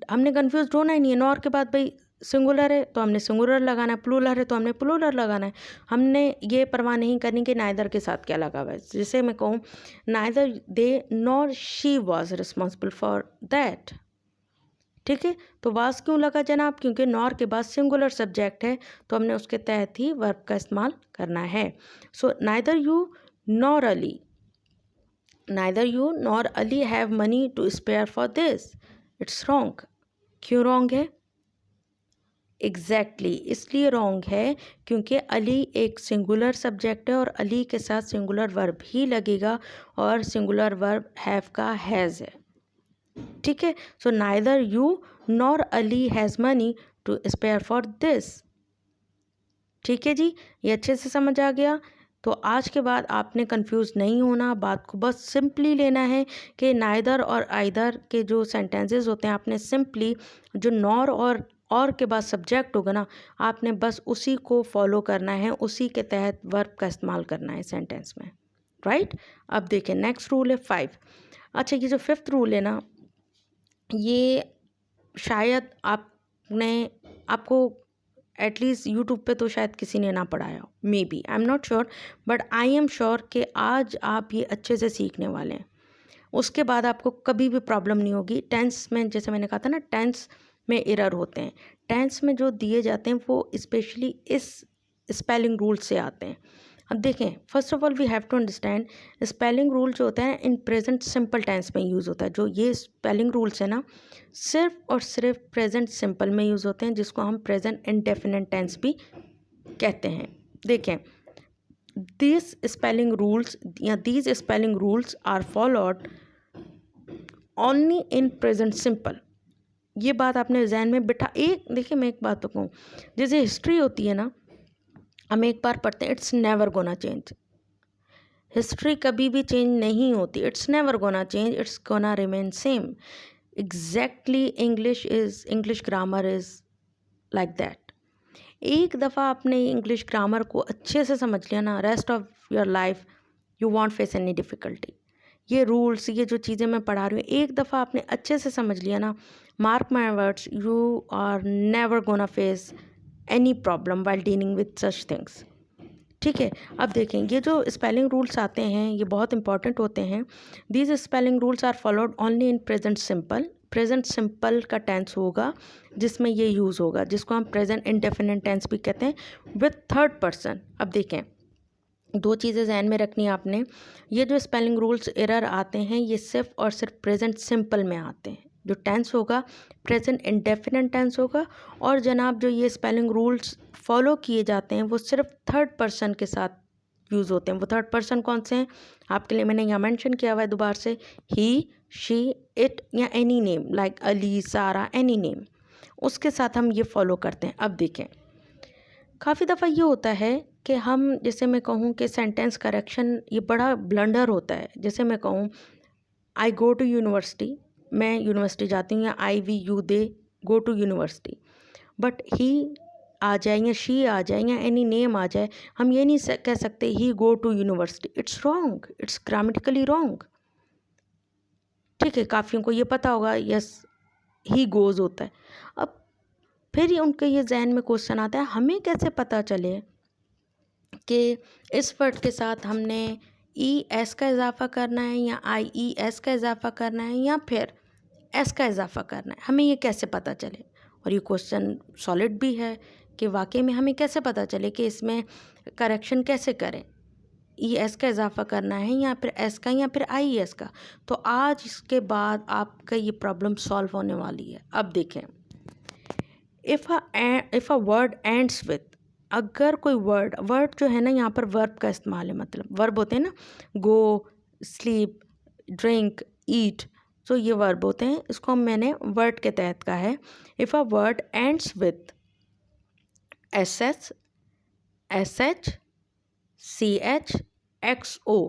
A: हमने कन्फ्यूज होना ही नहीं है। नॉर के बाद भाई सिंगुलर है तो हमने सिंगुलर लगाना है, प्लूरल है तो हमने प्लूरल लगाना है। हमने ये परवाह नहीं करनी कि नाइदर के साथ क्या लगा हुआ है। जैसे मैं कहूँ neither they nor she was responsible for that. ठीक है, तो वाज क्यों लगा जनाब, क्योंकि नॉर के बाद सिंगुलर सब्जेक्ट है, तो हमने उसके तहत ही वर्ब का इस्तेमाल करना है। सो neither you nor Ali, neither you nor Ali have money to spare for this, it's wrong. क्यों रॉन्ग है, एग्जैक्टली इसलिए रॉन्ग है क्योंकि अली एक सिंगुलर सब्जेक्ट है और अली के साथ सिंगुलर वर्ब ही लगेगा, और सिंगुलर वर्ब हैव का हैज़ है। ठीक है, सो neither you nor Ali has money to spare for this. ठीक है जी, ये अच्छे से समझ आ गया। तो आज के बाद आपने कंफ्यूज नहीं होना, बात को बस सिंपली लेना है कि नाइदर और आइदर के जो सेंटेंसेस होते हैं आपने सिंपली जो नॉर और के बाद सब्जेक्ट होगा ना, आपने बस उसी को फॉलो करना है, उसी के तहत वर्ब का इस्तेमाल करना है सेंटेंस में, राइट। अब देखें, नेक्स्ट रूल है 5। अच्छा, ये जो 5th रूल है ना, ये शायद आपको एटलीस्ट यूट्यूब पे तो शायद किसी ने ना पढ़ाया हो, may be, I am not sure, but I am sure कि आज आप ये अच्छे से सीखने वाले हैं। उसके बाद आपको कभी भी प्रॉब्लम नहीं होगी। टेंस में, जैसे मैंने कहा था ना, टेंस में एरर होते हैं। टेंस में जो दिए जाते हैं वो स्पेशली इस स्पेलिंग रूल से आते हैं। अब देखें, first of all we have to understand, spelling rule जो होता है इन प्रेजेंट सिंपल टेंस में यूज़ होता है। जो ये स्पेलिंग रूल्स है ना, सिर्फ और सिर्फ प्रेजेंट सिंपल में यूज़ होते हैं, जिसको हम प्रेजेंट इंडेफिनिट टेंस भी कहते हैं। देखें, दिस स्पेलिंग रूल्स या these spelling rules are followed only in present simple. ये बात आपने जहन में बिठा, देखिए मैं एक बात तो कहूँ, जैसे हिस्ट्री होती है ना, हम एक बार पढ़ते हैं, it's never gonna change. History कभी भी चेंज नहीं होती, it's never gonna change, it's gonna remain same. Exactly English grammar is like that. एक दफ़ा आपने इंग्लिश ग्रामर को अच्छे से समझ लिया ना, rest of your life you want face any difficulty. ये रूल्स, ये जो चीज़ें मैं पढ़ा रही हूँ, एक दफ़ा आपने अच्छे से समझ लिया ना, mark my words, you are never gonna face any problem while dealing with such things. ठीक है। अब देखें, ये जो स्पेलिंग रूल्स आते हैं ये बहुत इंपॉर्टेंट होते हैं। These spelling rules are followed only in present simple. Present simple का टेंस होगा जिसमें ये यूज़ होगा, जिसको हम प्रेजेंट इंडेफिनिट टेंस भी कहते हैं, विथ थर्ड पर्सन। अब देखें, दो चीज़ें जहन में रखनी है आपने। ये जो स्पेलिंग रूल्स एरर आते हैं ये सिर्फ और सिर्फ प्रेजेंट सिंपल में आते हैं। जो टेंस होगा प्रेजेंट इंडेफिनिट टेंस होगा, और जनाब जो ये स्पेलिंग रूल्स फॉलो किए जाते हैं वो सिर्फ थर्ड पर्सन के साथ यूज़ होते हैं। वो थर्ड पर्सन कौन से हैं आपके लिए मैंने यहाँ मेंशन किया हुआ है दोबारा से, ही, शी, इट या एनी नेम लाइक अली, सारा, एनी नेम, उसके साथ हम ये फॉलो करते हैं। अब देखें, काफ़ी दफ़ा ये होता है कि हम, जैसे मैं कहूँ कि सेंटेंस करेक्शन ये बड़ा ब्लंडर होता है। जैसे मैं कहूँ आई गो टू यूनिवर्सिटी, मैं यूनिवर्सिटी जाती हूँ, या I we you they go to university, but he आ जाए या शी आ जाए या एनी नेम आ जाए, हम ये नहीं कह सकते he go to university. It's wrong, it's grammatically wrong. ठीक है, काफ़ियों को ये पता होगा यस ही गोज़ होता है। अब फिर उनके ये जहन में क्वेश्चन आता है, हमें कैसे पता चले कि इस वर्ड के साथ हमने ई एस का इजाफ़ा करना है या आई ई एस का इजाफ़ा करना है या फिर एस का इजाफ़ा करना है, हमें ये कैसे पता चले। और ये क्वेश्चन सॉलिड भी है कि वाकई में हमें कैसे पता चले कि इसमें करेक्शन कैसे करें, ई एस का इजाफ़ा करना है या फिर एस का या फिर आई एस का। तो आज इसके बाद आपका ये प्रॉब्लम सॉल्व होने वाली है। अब देखें, if a word ends with, अगर कोई वर्ड जो है ना, यहाँ पर वर्ब का इस्तेमाल है, मतलब वर्ब होते हैं ना, गो, स्लीप, ड्रिंक, ईट, तो ये वर्ब होते हैं। इसको मैंने वर्ड के तहत कहा है। If a word ends with S H, S H, C H, X O,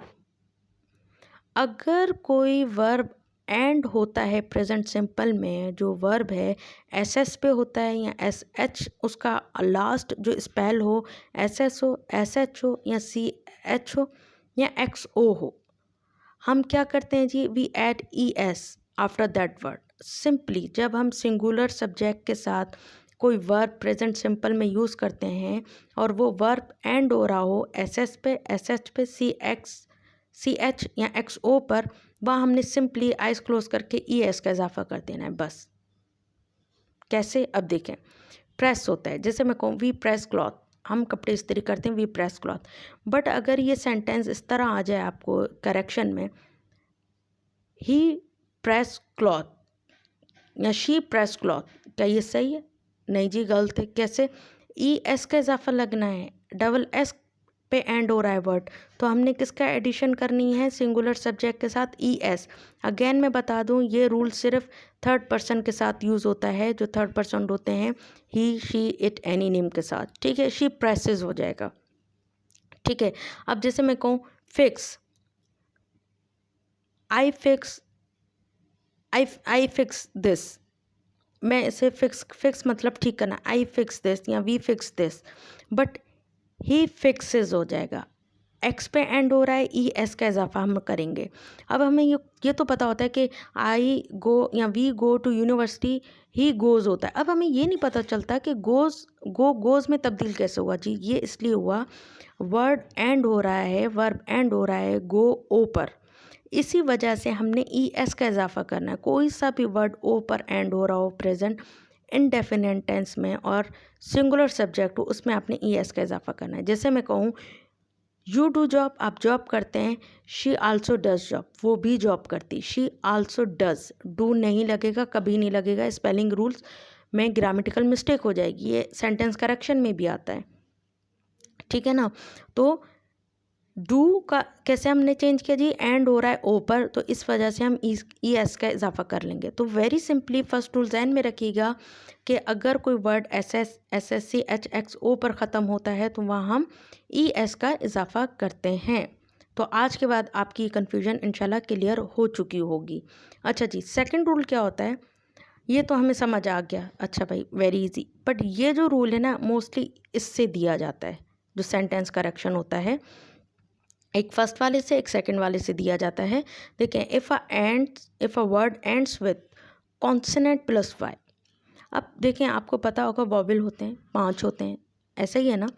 A: अगर कोई वर्ब एंड होता है प्रेजेंट सिंपल में, जो वर्ब है एस एस पे होता है या एस एच उसका लास्ट जो स्पेल हो, एस एस हो, एस एच हो या सी एच हो या एक्स ओ हो, हम क्या करते हैं जी, we add E S after that word. Simply जब हम सिंगुलर सब्जेक्ट के साथ कोई वर्ब प्रेजेंट सिंपल में यूज़ करते हैं और वो वर्ब एंड हो रहा हो एस एस पे, एस एच पे, सी एच या एक्स ओ पर, वहाँ हमने सिंपली आइज क्लोज करके ई एस का इजाफा कर देना है बस। कैसे, अब देखें, प्रेस होता है, जैसे मैं कहूँ वी प्रेस क्लॉथ, हम कपड़े इस्त्री करते हैं, वी प्रेस क्लॉथ। बट अगर ये सेंटेंस इस तरह आ जाए आपको करेक्शन में, ही प्रेस क्लॉथ या शी प्रेस क्लॉथ, क्या ये सही है? नहीं जी, गलत है। कैसे? ई एस का इजाफा लगना है, डबल एस पे एंड हो रहा है वर्ड, तो हमने किसका एडिशन करनी है, सिंगुलर सब्जेक्ट के साथ ई एस। अगेन मैं बता दूं, ये रूल सिर्फ थर्ड पर्सन के साथ यूज़ होता है, जो थर्ड पर्सन होते हैं ही, शी, इट, एनी नेम के साथ। ठीक है, शी प्रेसेस हो जाएगा। ठीक है, अब जैसे मैं कहूँ fix, I fix, I fix this, मैं इसे फिक्स मतलब ठीक करना, आई फिक्स दिस या we fix this, but he fixes हो जाएगा। एक्स पे एंड हो रहा है, ई एस का इजाफा हम करेंगे। अब हमें ये तो पता होता है कि आई गो या we go to university, he goes होता है। अब हमें ये नहीं पता चलता कि गोज़ में तब्दील कैसे हुआ जी। ये इसलिए हुआ, वर्ड एंड हो रहा है, वर्ब एंड हो रहा है गो ओ पर, इसी वजह से हमने ई एस का इजाफा करना है। कोई सा भी वर्ड ओ पर एंड हो रहा हो प्रेजेंट इनडेफिनिट टेंस में और सिंगुलर सब्जेक्ट हो, उसमें आपने ई एस का इजाफा करना है। जैसे मैं कहूँ यू डू जॉब, आप जॉब करते हैं, शी आल्सो डज जॉब, वो भी जॉब करती, शी आल्सो डज, डू नहीं लगेगा, कभी नहीं लगेगा, स्पेलिंग रूल्स में ग्रामेटिकल मिस्टेक हो जाएगी, ये सेंटेंस करेक्शन में भी आता है। ठीक है ना, तो डू का कैसे हमने चेंज किया जी, एंड हो रहा है ओ पर, तो इस वजह से हम ई एस का इजाफा कर लेंगे। तो वेरी सिंपली फर्स्ट रूल ध्यान में रखिएगा कि अगर कोई word S S C H X O पर ख़त्म होता है तो वहाँ हम ई एस का इजाफा करते हैं। तो आज के बाद आपकी कन्फ्यूजन इंशाल्लाह क्लियर हो चुकी होगी। अच्छा जी, सेकंड रूल क्या होता है, ये तो हमें समझ आ गया, अच्छा भाई वेरी इजी। बट ये जो रूल है ना, मोस्टली इससे दिया जाता है, जो सेंटेंस करेक्शन होता है, एक फर्स्ट वाले से एक सेकंड वाले से दिया जाता है। देखें, if a word ends with consonant plus Y. अब देखें, आपको पता होगा वॉवेल होते हैं 5 होते हैं, ऐसा ही है ना।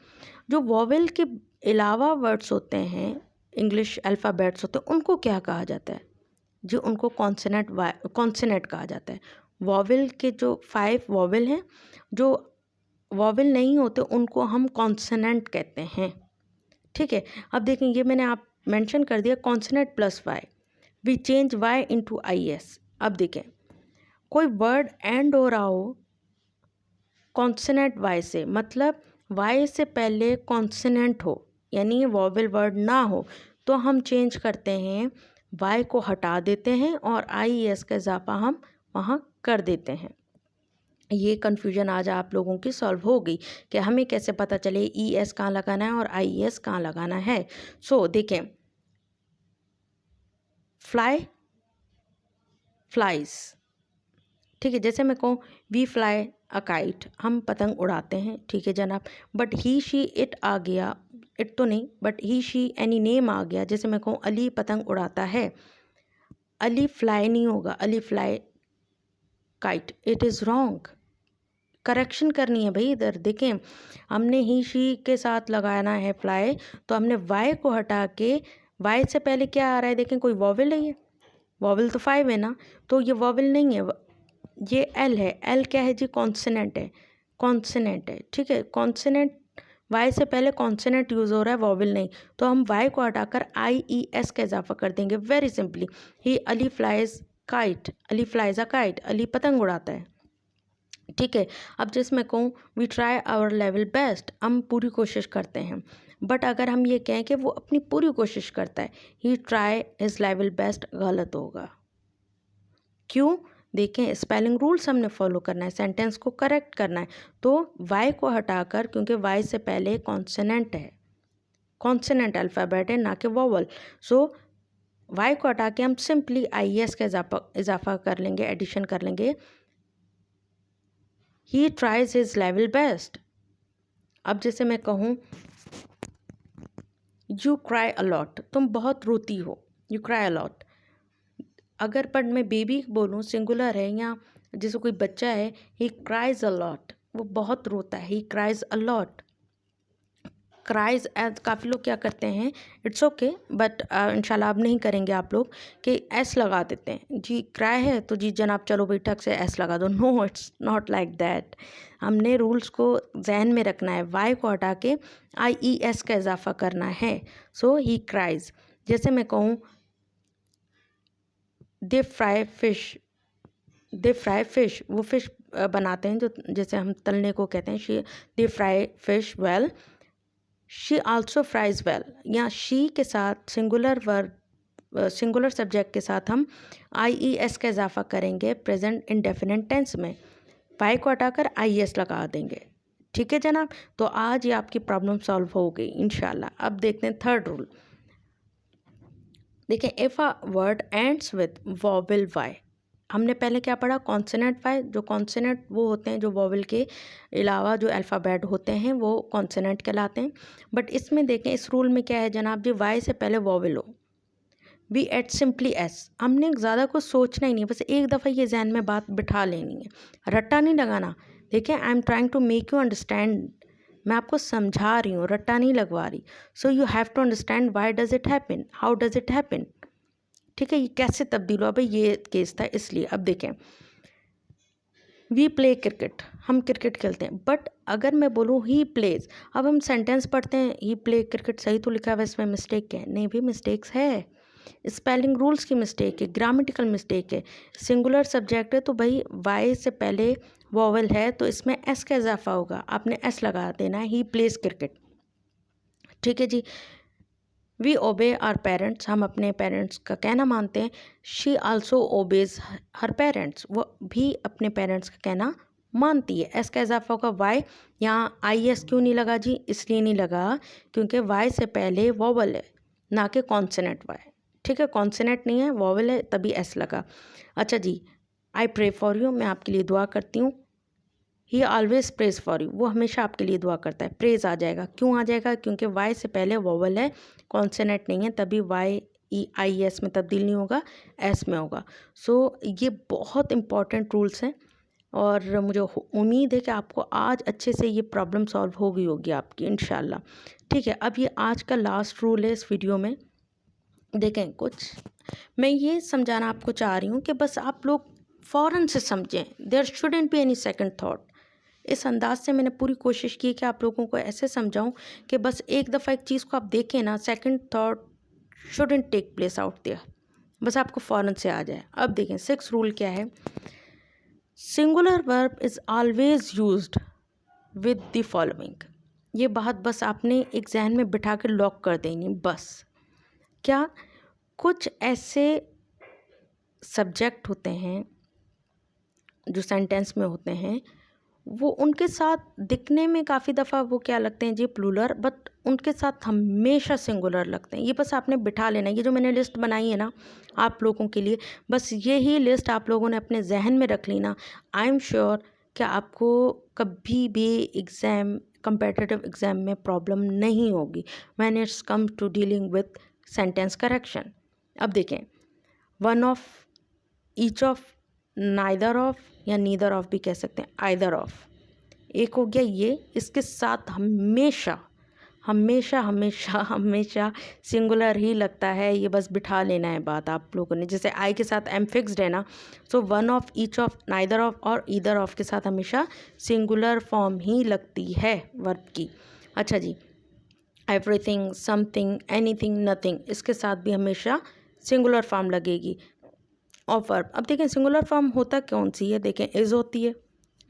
A: जो वॉवेल के अलावा वर्ड्स होते हैं, इंग्लिश अल्फ़ाबेट्स होते हैं, उनको क्या कहा जाता है जी? उनको कॉन्सोनेंट कहा जाता है। वॉवेल के जो 5 वॉवेल हैं, जो वॉवेल नहीं होते उनको हम कॉन्सोनेंट कहते हैं। ठीक है, अब देखें ये मैंने आप मेंशन कर दिया consonant plus Y, we change Y into I S. अब देखें कोई वर्ड एंड हो रहा हो कॉन्सोनेंट वाई से, मतलब वाई से पहले कॉन्सोनेंट हो, यानी वॉवेल वर्ड ना हो, तो हम चेंज करते हैं, वाई को हटा देते हैं और आई एस का इजाफा हम वहाँ कर देते हैं। ये कन्फ्यूजन आज आप लोगों की सॉल्व हो गई कि हमें कैसे पता चले ई एस कहाँ लगाना है और आई एस कहाँ लगाना है। सो देखें, फ्लाई, फ्लाइज, ठीक है, जैसे मैं कहूँ वी फ्लाई अ काइट, हम पतंग उड़ाते हैं, ठीक है जनाब, बट ही शी इट आ गया, इट तो नहीं, but he she any name आ गया, जैसे मैं कहूँ अली पतंग उड़ाता है, अली फ्लाई नहीं होगा, Ali fly kite, it is wrong. Correction करनी है भाई, इधर देखें हमने ही शी के साथ लगाना है फ्लाई, तो हमने वाई को हटा के, वाई से पहले क्या आ रहा है, देखें कोई वॉवेल है, ये वॉवेल तो 5 है ना, तो ये वॉवेल नहीं है, ये एल है, एल क्या है जी? कॉन्सोनेंट है, कॉन्सोनेंट है, ठीक है, कॉन्सोनेंट, वाई से पहले कॉन्सोनेंट यूज़ हो रहा है, वॉवेल नहीं, तो हम वाई को हटाकर आई ई एस का इजाफा कर देंगे, very simply, he Ali flies kite, Ali flies a kite, Ali पतंग उड़ाता है, ठीक है। अब जिसमें कहूँ we try our level best, हम पूरी कोशिश करते हैं, बट अगर हम ये कहें कि वो अपनी पूरी कोशिश करता है, ही ट्राई हिज लेवल बेस्ट, गलत होगा। क्यों? देखें स्पेलिंग रूल्स हमने फॉलो करना है, सेंटेंस को करेक्ट करना है, तो वाई को हटाकर, क्योंकि वाई से पहले कॉन्सोनेंट है, कॉन्सोनेंट अल्फ़ाबेट है ना कि वॉवल, सो वाई को हटा के हम सिंपली आई एस का इजाफा कर लेंगे, एडिशन कर लेंगे, he tries his level best. अब जैसे मैं कहूँ यू क्राई अलॉट, तुम बहुत रोती हो, यू क्राई अलॉट, अगर पर मैं बेबी बोलूँ सिंगुलर है, या जैसे कोई बच्चा है, ही क्राइज अलॉट, वो बहुत रोता है, he cries a lot, cries as काफ़ी लोग क्या करते हैं, इट्स ओके, बट इंशाल्लाह अब नहीं करेंगे आप लोग, कि एस लगा देते हैं जी, क्राई है तो जी जनाब चलो भाई ठक से एस लगा दो, no it's not like that, हमने रूल्स को जहन में रखना है, वाई को हटा के आई ई एस का इजाफा करना है, सो ही क्राइज। जैसे मैं कहूँ दे फ्राई फिश, दे फ्राई फिश, वो फिश बनाते हैं जो, जैसे हम तलने को कहते हैं, she they fry fish whale, she also fries well, या शी के साथ सिंगुलर वर्ब, सिंगुलर सब्जेक्ट के साथ हम आई ई एस का इजाफा करेंगे प्रेजेंट इंडेफिनिट टेंस में, वाई को हटाकर आई एस लगा देंगे, ठीक है जनाब। तो आज ये आपकी प्रॉब्लम सॉल्व हो गई इंशाल्लाह। अब देखते हैं थर्ड रूल। देखें if a word ends with vowel Y, हमने पहले क्या पढ़ा, कॉन्सोनेंट वाई, जो कॉन्सोनेंट वो होते हैं जो वॉवेल के अलावा जो अल्फ़ाबेट होते हैं वो कॉन्सोनेंट कहलाते हैं, बट इसमें देखें इस रूल में क्या है जनाब जी, वाई से पहले वॉवेल हो, वी एट सिंपली एस, हमने ज़्यादा कुछ सोचना ही नहीं, बस एक दफ़ा ये जहन में बात बिठा लेनी है, रट्टा नहीं लगाना। देखें I am trying to make you understand, मैं आपको समझा रही हूँ, रट्टा नहीं लगवा रही, so you have to understand why does it happen, how does it happen, ठीक है, ये कैसे तब्दील हुआ भाई, ये केस था इसलिए। अब देखें वी प्ले क्रिकेट, हम क्रिकेट खेलते हैं, बट अगर मैं बोलूँ ही प्लेज, अब हम सेंटेंस पढ़ते हैं ही प्ले क्रिकेट, सही तो लिखा हुआ है, इसमें मिस्टेक क्या है, नहीं भी मिस्टेक्स है, स्पेलिंग रूल्स की मिस्टेक है, ग्रामेटिकल मिस्टेक है, सिंगुलर सब्जेक्ट है तो भाई वाई से पहले वॉवेल है तो इसमें एस का इजाफा होगा, आपने एस लगा देना है, ही प्लेज क्रिकेट, ठीक है जी। वी ओबे आर पेरेंट्स, हम अपने पेरेंट्स का कहना मानते हैं, she also obeys her parents, वो भी अपने पेरेंट्स का कहना मानती है, एस का इजाफा होगा वाई, यहाँ आई एस क्यों नहीं लगा जी, इसलिए नहीं लगा क्योंकि वाई से पहले वॉवल है ना कि कॉन्सोनेंट वाई, ठीक है, कॉन्सोनेंट नहीं है वॉवल है तभी एस लगा। अच्छा जी, आई प्रे फॉर यू, मैं आपके लिए दुआ करती हूँ, ही ऑलवेज प्रेज फॉर यू, वो हमेशा आपके लिए दुआ करता है, प्रेज आ जाएगा, क्यों आ जाएगा, क्योंकि वाई से पहले वॉवल है, कॉन्सोनेंट नहीं है, तभी वाई ई आई एस में तब्दील नहीं होगा, एस में होगा। सो ये बहुत इंपॉर्टेंट रूल्स हैं, और मुझे उम्मीद है कि आपको आज अच्छे से ये प्रॉब्लम सॉल्व होगी आपकी इंशाल्लाह। ठीक है, अब ये आज का लास्ट रूल है इस वीडियो में। देखें, कुछ मैं ये समझाना आपको चाह रही हूँ कि बस आप लोग फ़ौरन से समझें, there shouldn't be any second thought. इस अंदाज से मैंने पूरी कोशिश की कि आप लोगों को ऐसे समझाऊं कि बस एक दफ़ा एक चीज़ को आप देखें ना, second thought shouldn't take place out there, बस आपको फ़ौरन से आ जाए। अब देखें, 6 रूल क्या है। Singular verb is always used with the following. ये बात बस आपने एक जहन में बिठा कर लॉक कर देनी। बस क्या, कुछ ऐसे सब्जेक्ट होते हैं जो सेंटेंस में होते हैं, वो उनके साथ दिखने में काफ़ी दफ़ा वो क्या लगते हैं जी, प्लूरल, बट उनके साथ हमेशा सिंगुलर लगते हैं। ये बस आपने बिठा लेना। ये जो मैंने लिस्ट बनाई है ना आप लोगों के लिए, बस यही लिस्ट आप लोगों ने अपने जहन में रख ली ना, आई एम श्योर कि आपको कभी भी एग्ज़ाम, कंपेटिटिव एग्ज़ाम में प्रॉब्लम नहीं होगी when it's come to dealing with sentence correction. अब देखें, one of, each of, neither of या नीदर ऑफ भी कह सकते हैं, आइदर ऑफ। एक हो गया ये, इसके साथ हमेशा हमेशा हमेशा हमेशा सिंगुलर ही लगता है। ये बस बिठा लेना है बात आप लोगों ने। जैसे आई के साथ एम फिक्स्ड है ना, so one of, each of, neither of और ईदर ऑफ के साथ हमेशा सिंगुलर फॉर्म ही लगती है वर्ब की। अच्छा जी, एवरीथिंग, समथिंग, एनीथिंग, नथिंग, इसके साथ भी हमेशा सिंगुलर फॉर्म लगेगी ऑफ वर्ब। अब देखें, सिंगुलर फॉर्म होता कौन सी है। देखें, इज़ होती है,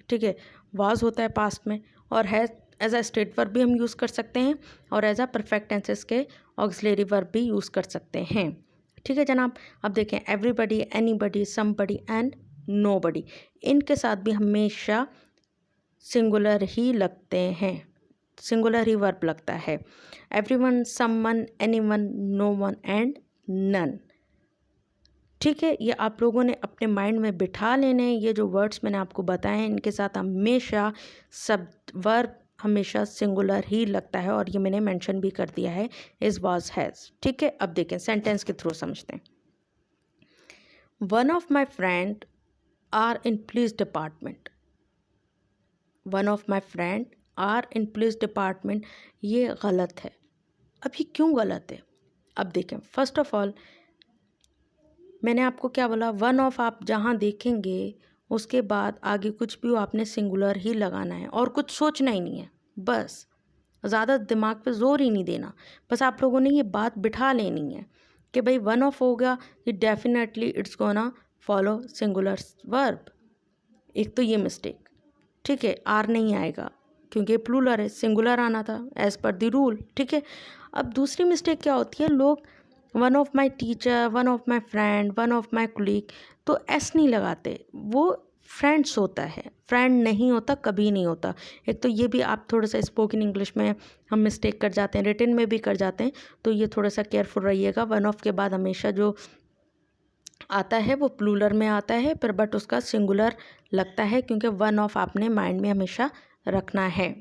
A: ठीक है, वाज होता है पास्ट में, और है एज अ स्टेट वर्ब भी हम यूज़ कर सकते हैं, और एज अ परफेक्ट टेंसेस के ऑक्सिलरी वर्ब भी यूज़ कर सकते हैं। ठीक है जनाब। अब देखें, everybody, anybody, somebody and nobody, इनके साथ भी हमेशा सिंगुलर ही लगते हैं, सिंगुलर ही वर्ब लगता है। Everyone, someone, anyone, no one and none. ठीक है, ये आप लोगों ने अपने माइंड में बिठा लेने। ये जो वर्ड्स मैंने आपको बताए हैं, इनके साथ हमेशा सब वर्ब हमेशा सिंगुलर ही लगता है, और ये मैंने मेंशन भी कर दिया है, इज़, वाज, हैज़। ठीक है, अब देखें, सेंटेंस के थ्रू समझते हैं। One of my friend are in police department. One of my friend are in police department, ये गलत है। अब ये क्यों गलत है? अब देखें, फर्स्ट ऑफ ऑल मैंने आपको क्या बोला, वन ऑफ आप जहाँ देखेंगे उसके बाद आगे कुछ भी हो आपने सिंगुलर ही लगाना है, और कुछ सोचना ही नहीं है। बस ज़्यादा दिमाग पे जोर ही नहीं देना, बस आप लोगों ने ये बात बिठा लेनी है कि भाई वन ऑफ हो गया, ये definitely it's gonna follow singular verb. एक तो ये मिस्टेक, ठीक है, आर नहीं आएगा क्योंकि प्लूरल है, सिंगुलर आना था एज़ पर द रूल। ठीक है, अब दूसरी मिस्टेक क्या होती है, लोग one of my teacher, one of my friend, one of my colleague, तो एस नहीं लगाते, वो फ्रेंड्स होता है, फ्रेंड नहीं होता, कभी नहीं होता। एक तो ये भी आप थोड़ा सा स्पोकन इंग्लिश में हम मिस्टेक कर जाते हैं, रिटन में भी कर जाते हैं, तो ये थोड़ा सा केयरफुल रहिएगा। वन ऑफ के बाद हमेशा जो आता है वो प्लूरल में आता है, पर बट उसका सिंगुलर लगता है, क्योंकि वन ऑफ आपने माइंड में हमेशा रखना है,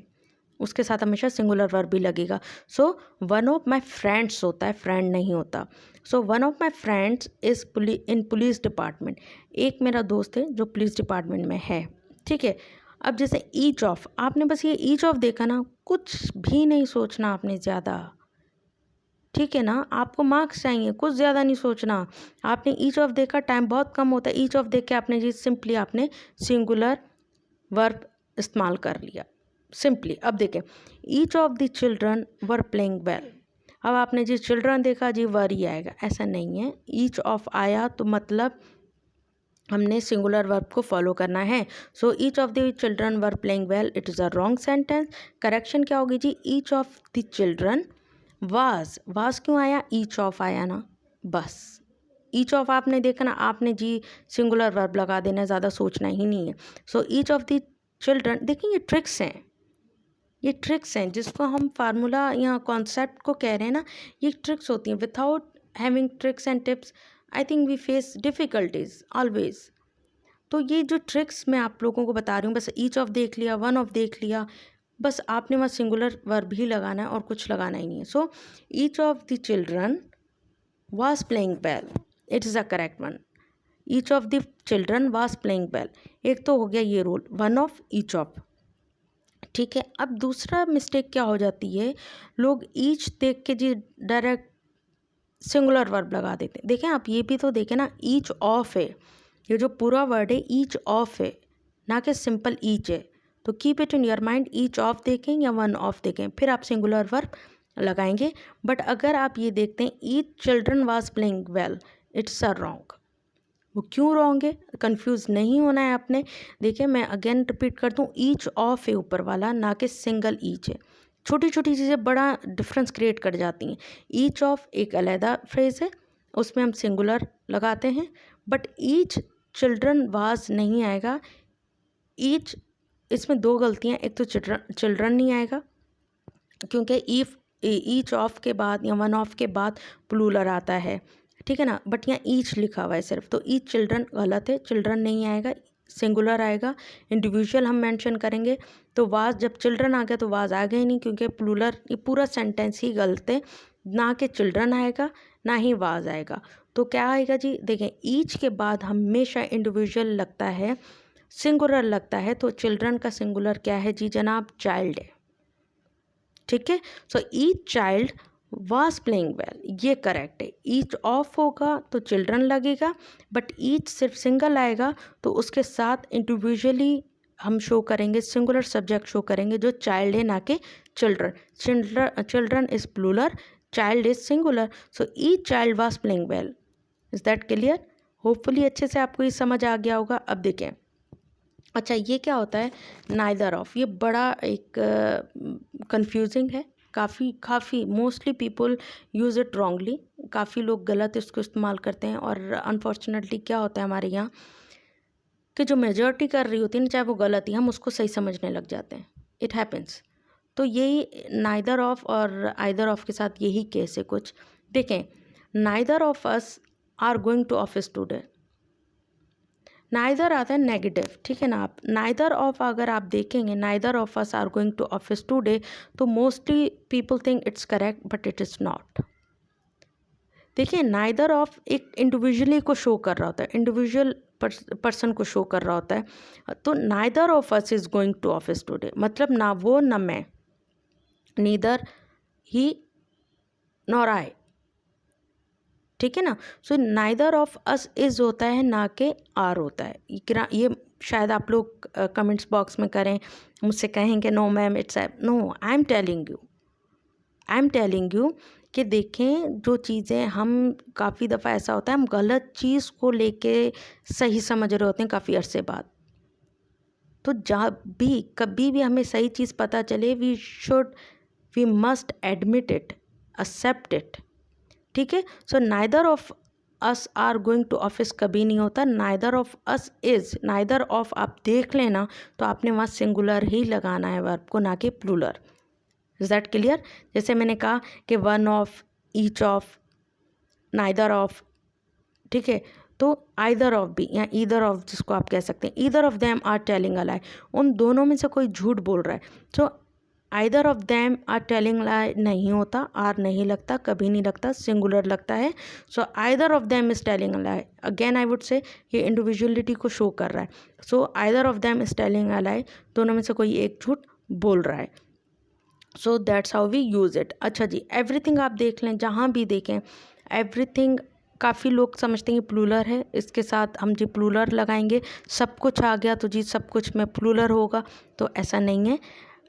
A: उसके साथ हमेशा सिंगुलर वर्ब भी लगेगा। So one of my friends होता है, फ्रेंड नहीं होता। So one of my friends is in police department, एक मेरा दोस्त है जो पुलिस डिपार्टमेंट में है। ठीक है, अब जैसे ईच ऑफ, आपने बस ये ईच ऑफ देखा ना, कुछ भी नहीं सोचना आपने ज़्यादा। ठीक है ना, आपको मार्क्स चाहिए, कुछ ज़्यादा नहीं सोचना। आपने ईच ऑफ देखा, टाइम बहुत कम होता है, ईच ऑफ देख के आपने जी सिंपली आपने सिंगुलर वर्ब इस्तेमाल कर लिया, सिंपली। अब देखें, each of the children were playing well, अब आपने जी चिल्ड्रन देखा जी वर ही आएगा, ऐसा नहीं है। ईच ऑफ आया तो मतलब हमने सिंगुलर वर्ब को फॉलो करना है। So each of the children were playing well, it is a wrong sentence. Correction क्या होगी जी, each of the children was, was क्यों आया, ईच ऑफ आया ना, बस ईच ऑफ आपने देखा ना, आपने जी सिंगुलर वर्ब लगा देना, ज़्यादा सोचना ही नहीं है। So each of the children, देखिए ये ट्रिक्स हैं, ये ट्रिक्स हैं जिसको हम फार्मूला या कॉन्सेप्ट को कह रहे हैं ना, ये ट्रिक्स होती हैं। Without having tricks and tips I think we face difficulties always. तो ये जो ट्रिक्स मैं आप लोगों को बता रही हूँ, बस ईच ऑफ देख लिया, वन ऑफ देख लिया, बस आपने वहाँ सिंगुलर वर्ब ही लगाना है और कुछ लगाना ही नहीं है। So each of the children was playing well, it is a correct one. Each of the children was playing well. एक तो हो गया ये rule, one of each of. ठीक है, अब दूसरा मिस्टेक क्या हो जाती है, लोग ईच देख के जी डायरेक्ट सिंगुलर वर्ब लगा देते हैं। देखें आप ये भी तो देखें ना, ईच ऑफ है, ये जो पूरा वर्ड है ईच ऑफ है, ना कि सिंपल ईच है। तो keep it in your mind, each of देखें या वन ऑफ देखें, फिर आप सिंगुलर वर्ब लगाएंगे। बट अगर आप ये देखते हैं each children was playing well, it's a wrong. वो क्यों रॉन्ग है, कंफ्यूज नहीं होना है आपने। देखिए मैं अगेन रिपीट कर दूँ, ईच ऑफ है ऊपर वाला, ना कि सिंगल ईच है। छोटी छोटी चीज़ें बड़ा डिफरेंस क्रिएट कर जाती हैं। ईच ऑफ एक अलहदा फ्रेज है, उसमें हम सिंगुलर लगाते हैं, बट ईच चिल्ड्रन वाज नहीं आएगा। ईच, इसमें दो गलतियाँ, एक तो चिल्ड्रन नहीं आएगा क्योंकि ईच ऑफ के बाद या वन ऑफ के बाद प्लूरल आता है, ठीक है ना, बट यहाँ ईच लिखा हुआ है सिर्फ, तो ईच चिल्ड्रन गलत है, चिल्ड्रन नहीं आएगा, सिंगुलर आएगा। इंडिविजुअल हम मेंशन करेंगे तो वाज, जब चिल्ड्रन आ गया तो वाज आ गया ही नहीं, क्योंकि प्लूरल, ये पूरा सेंटेंस ही गलत है, ना कि चिल्ड्रन आएगा ना ही वाज आएगा। तो क्या आएगा जी, देखें ईच के बाद हमेशा इंडिविजुअल लगता है, सिंगुलर लगता है, तो चिल्ड्रन का सिंगुलर क्या है जी जनाब, चाइल्ड है। ठीक है, so each child was playing well, ये करेक्ट है। ईच ऑफ होगा तो चिल्ड्रन लगेगा, बट ईच सिर्फ सिंगल आएगा तो उसके साथ इंडिविजुअली हम शो करेंगे, सिंगुलर सब्जेक्ट शो करेंगे जो चाइल्ड है, ना कि children. Children is plural, child is singular, so each child was playing well. Is that clear? Hopefully अच्छे से आपको ये समझ आ गया होगा। अब देखें, अच्छा ये क्या होता है नाइदर ऑफ, ये बड़ा एक कंफ्यूजिंग है, काफ़ी mostly people use it wrongly, काफ़ी लोग गलत इसको इस्तेमाल करते हैं। और अनफॉर्चुनेटली क्या होता है हमारे यहाँ कि जो मेजॉरिटी कर रही होती है ना, चाहे वो गलत ही, हम उसको सही समझने लग जाते हैं, इट हैपन्स। तो यही नाइदर ऑफ और आइदर ऑफ के साथ यही केस है कुछ। देखें, neither of us are going to office today, neither आता है नेगेटिव, ठीक है ना। आप नाइदर ऑफ अगर आप देखेंगे, neither of us are going to office today, तो mostly people think it's correct, but it is not. देखिए नाइदर ऑफ एक इंडिविजुअली को शो कर रहा होता है, इंडिविजुअल पर्सन को शो कर रहा होता है। तो neither of us is going to office today, मतलब ना वो ना मैं, नीदर ही नॉर आई, ठीक है ना। सो नाइदर ऑफ अस इज होता है, ना कि आर होता है। ये शायद आप लोग कमेंट्स बॉक्स में करें, मुझसे कहेंगे no ma'am it's no, I am telling you कि देखें जो चीज़ें हम, काफ़ी दफ़ा ऐसा होता है हम गलत चीज़ को लेके सही समझ रहे होते हैं काफ़ी अरसे बाद। तो जब भी कभी भी हमें सही चीज़ पता चले, we must admit it, accept it, ठीक है। सो neither of us are going to office कभी नहीं होता, neither of us is. Neither of आप देख लेना तो आपने वहाँ सिंगुलर ही लगाना है वर्ब को, ना कि प्लूरल। Is that clear? जैसे मैंने कहा कि one of, each of, neither of, ठीक है। तो आइदर ऑफ भी या ईदर ऑफ जिसको आप कह सकते हैं, either of them are telling a lie, उन दोनों में से कोई झूठ बोल रहा है। So either of them are telling lie नहीं होता, आर नहीं लगता, कभी नहीं लगता, सिंगुलर लगता है। So either of them is telling a lie, again I would say ये इंडिविजुअलिटी को शो कर रहा है। So either of them is telling a lie, दोनों में से कोई एक झूठ बोल रहा है। So that's how we use it. अच्छा जी, एवरीथिंग आप देख लें, जहाँ भी देखें एवरीथिंग, काफ़ी लोग समझते हैं प्लूरल है, इसके साथ हम जी प्लूरल लगाएंगे, सब कुछ आ गया तो जी सब कुछ में प्लूरल होगा, तो ऐसा नहीं है।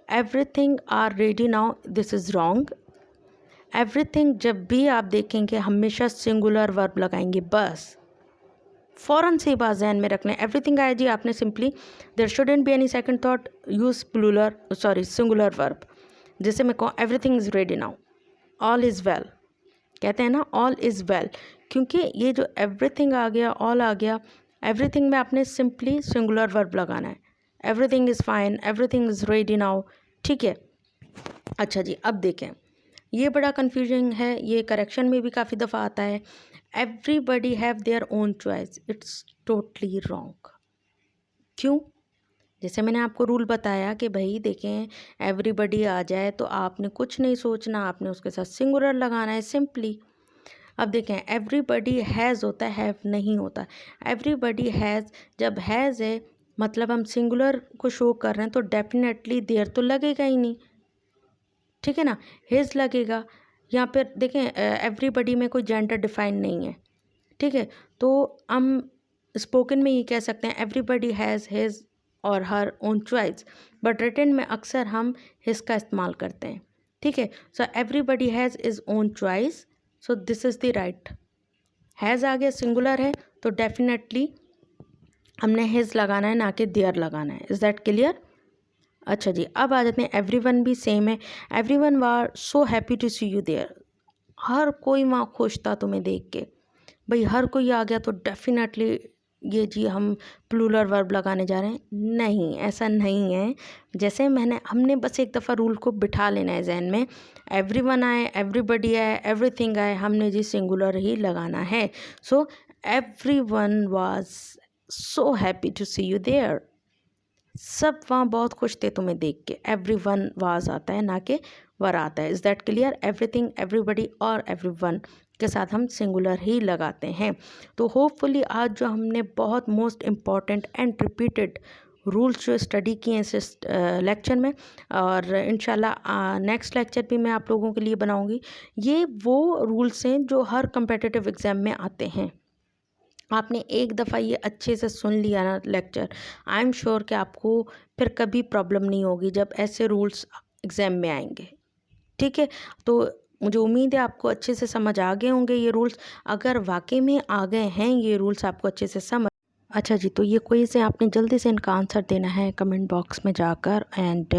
A: Everything are ready now, this is wrong. Everything जब भी आप देखेंगे हमेशा सिंगुलर वर्ब लगाएंगे, बस फ़ौरन से ही बात जहन में रख लें। एवरीथिंग आया जी, आपने simply, there shouldn't be any second thought, use plural, sorry singular verb. जैसे मैं कहूँ everything is ready now, all is well, कहते हैं ना ऑल इज़ वेल, क्योंकि ये जो एवरीथिंग आ गया, ऑल आ गया, एवरीथिंग में आपने सिंपली सिंगुलर वर्ब लगाना है। Everything is fine, everything is ready now, ठीक है। अच्छा जी, अब देखें, ये बड़ा कन्फ्यूजन है, ये करेक्शन में भी काफ़ी दफ़ा आता है। Everybody have their own choice, it's totally wrong. क्यों? जैसे मैंने आपको रूल बताया कि भाई देखें एवरीबडी आ जाए तो आपने कुछ नहीं सोचना, आपने उसके साथ सिंगुलर लगाना है सिंपली। अब देखें, एवरीबडी हैज़ होता है, हैव नहीं होता। एवरीबडी हैज़, जब हैज़ है मतलब हम सिंगुलर को शो कर रहे हैं तो डेफिनेटली देयर तो लगेगा ही नहीं, ठीक है ना, हिज लगेगा। यहाँ पर देखें एवरीबडी में कोई जेंडर डिफाइन नहीं है, ठीक है। तो हम स्पोकन में ये कह सकते हैं everybody has his or her own choice, but written में अक्सर हम हिज का इस्तेमाल करते हैं, ठीक है। So everybody has is own choice, so this is the right. Has आ गया, सिंगुलर है तो डेफिनेटली हमने हिज लगाना है, ना कि देयर लगाना है। Is that clear? अच्छा जी, अब आ जाते हैं एवरीवन भी सेम है। Everyone were so happy to see you there, हर कोई वहाँ खुश था तुम्हें देख के। भाई हर कोई आ गया तो डेफिनेटली ये जी हम प्लूरल वर्ब लगाने जा रहे हैं, नहीं, ऐसा नहीं है। जैसे हमने बस एक दफ़ा रूल को बिठा लेना है जहन में, एवरीवन आए, एवरीबडी आए, एवरीथिंग आए, हमने जी सिंगुलर ही लगाना है। So everyone was so happy to see you there, सब वहाँ बहुत खुश थे तुम्हें देख के। एवरीवन वाज आता है, ना कि वर आता है। Is that clear? Everything, everybody और एवरीवन के साथ हम सिंगुलर ही लगाते हैं। तो होपफुली आज जो हमने बहुत most important and repeated rules जो स्टडी किए हैं इस लेक्चर में, और इंशाल्लाह नेक्स्ट लेक्चर भी मैं आप लोगों के लिए बनाऊंगी। ये वो रूल्स हैं जो हर कम्पिटिटिव एग्ज़ाम में आते हैं। आपने एक दफ़ा ये अच्छे से सुन लिया ना लेक्चर, आई एम श्योर कि आपको फिर कभी प्रॉब्लम नहीं होगी जब ऐसे रूल्स एग्ज़ाम में आएंगे, ठीक है। तो मुझे उम्मीद है आपको अच्छे से समझ आ गए होंगे ये रूल्स। अगर वाकई में आ गए हैं ये रूल्स आपको अच्छे से समझ, अच्छा जी, तो ये क्विज़ है, आपने जल्दी से इनका आंसर देना है कमेंट बॉक्स में जाकर। एंड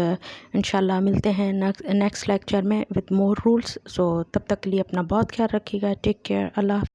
A: इंशाल्लाह मिलते हैं नेक्स्ट लेक्चर में विद मोर रूल्स। सो तब तक के लिए अपना बहुत ख्याल रखिएगा। टेक केयर, अल्लाह।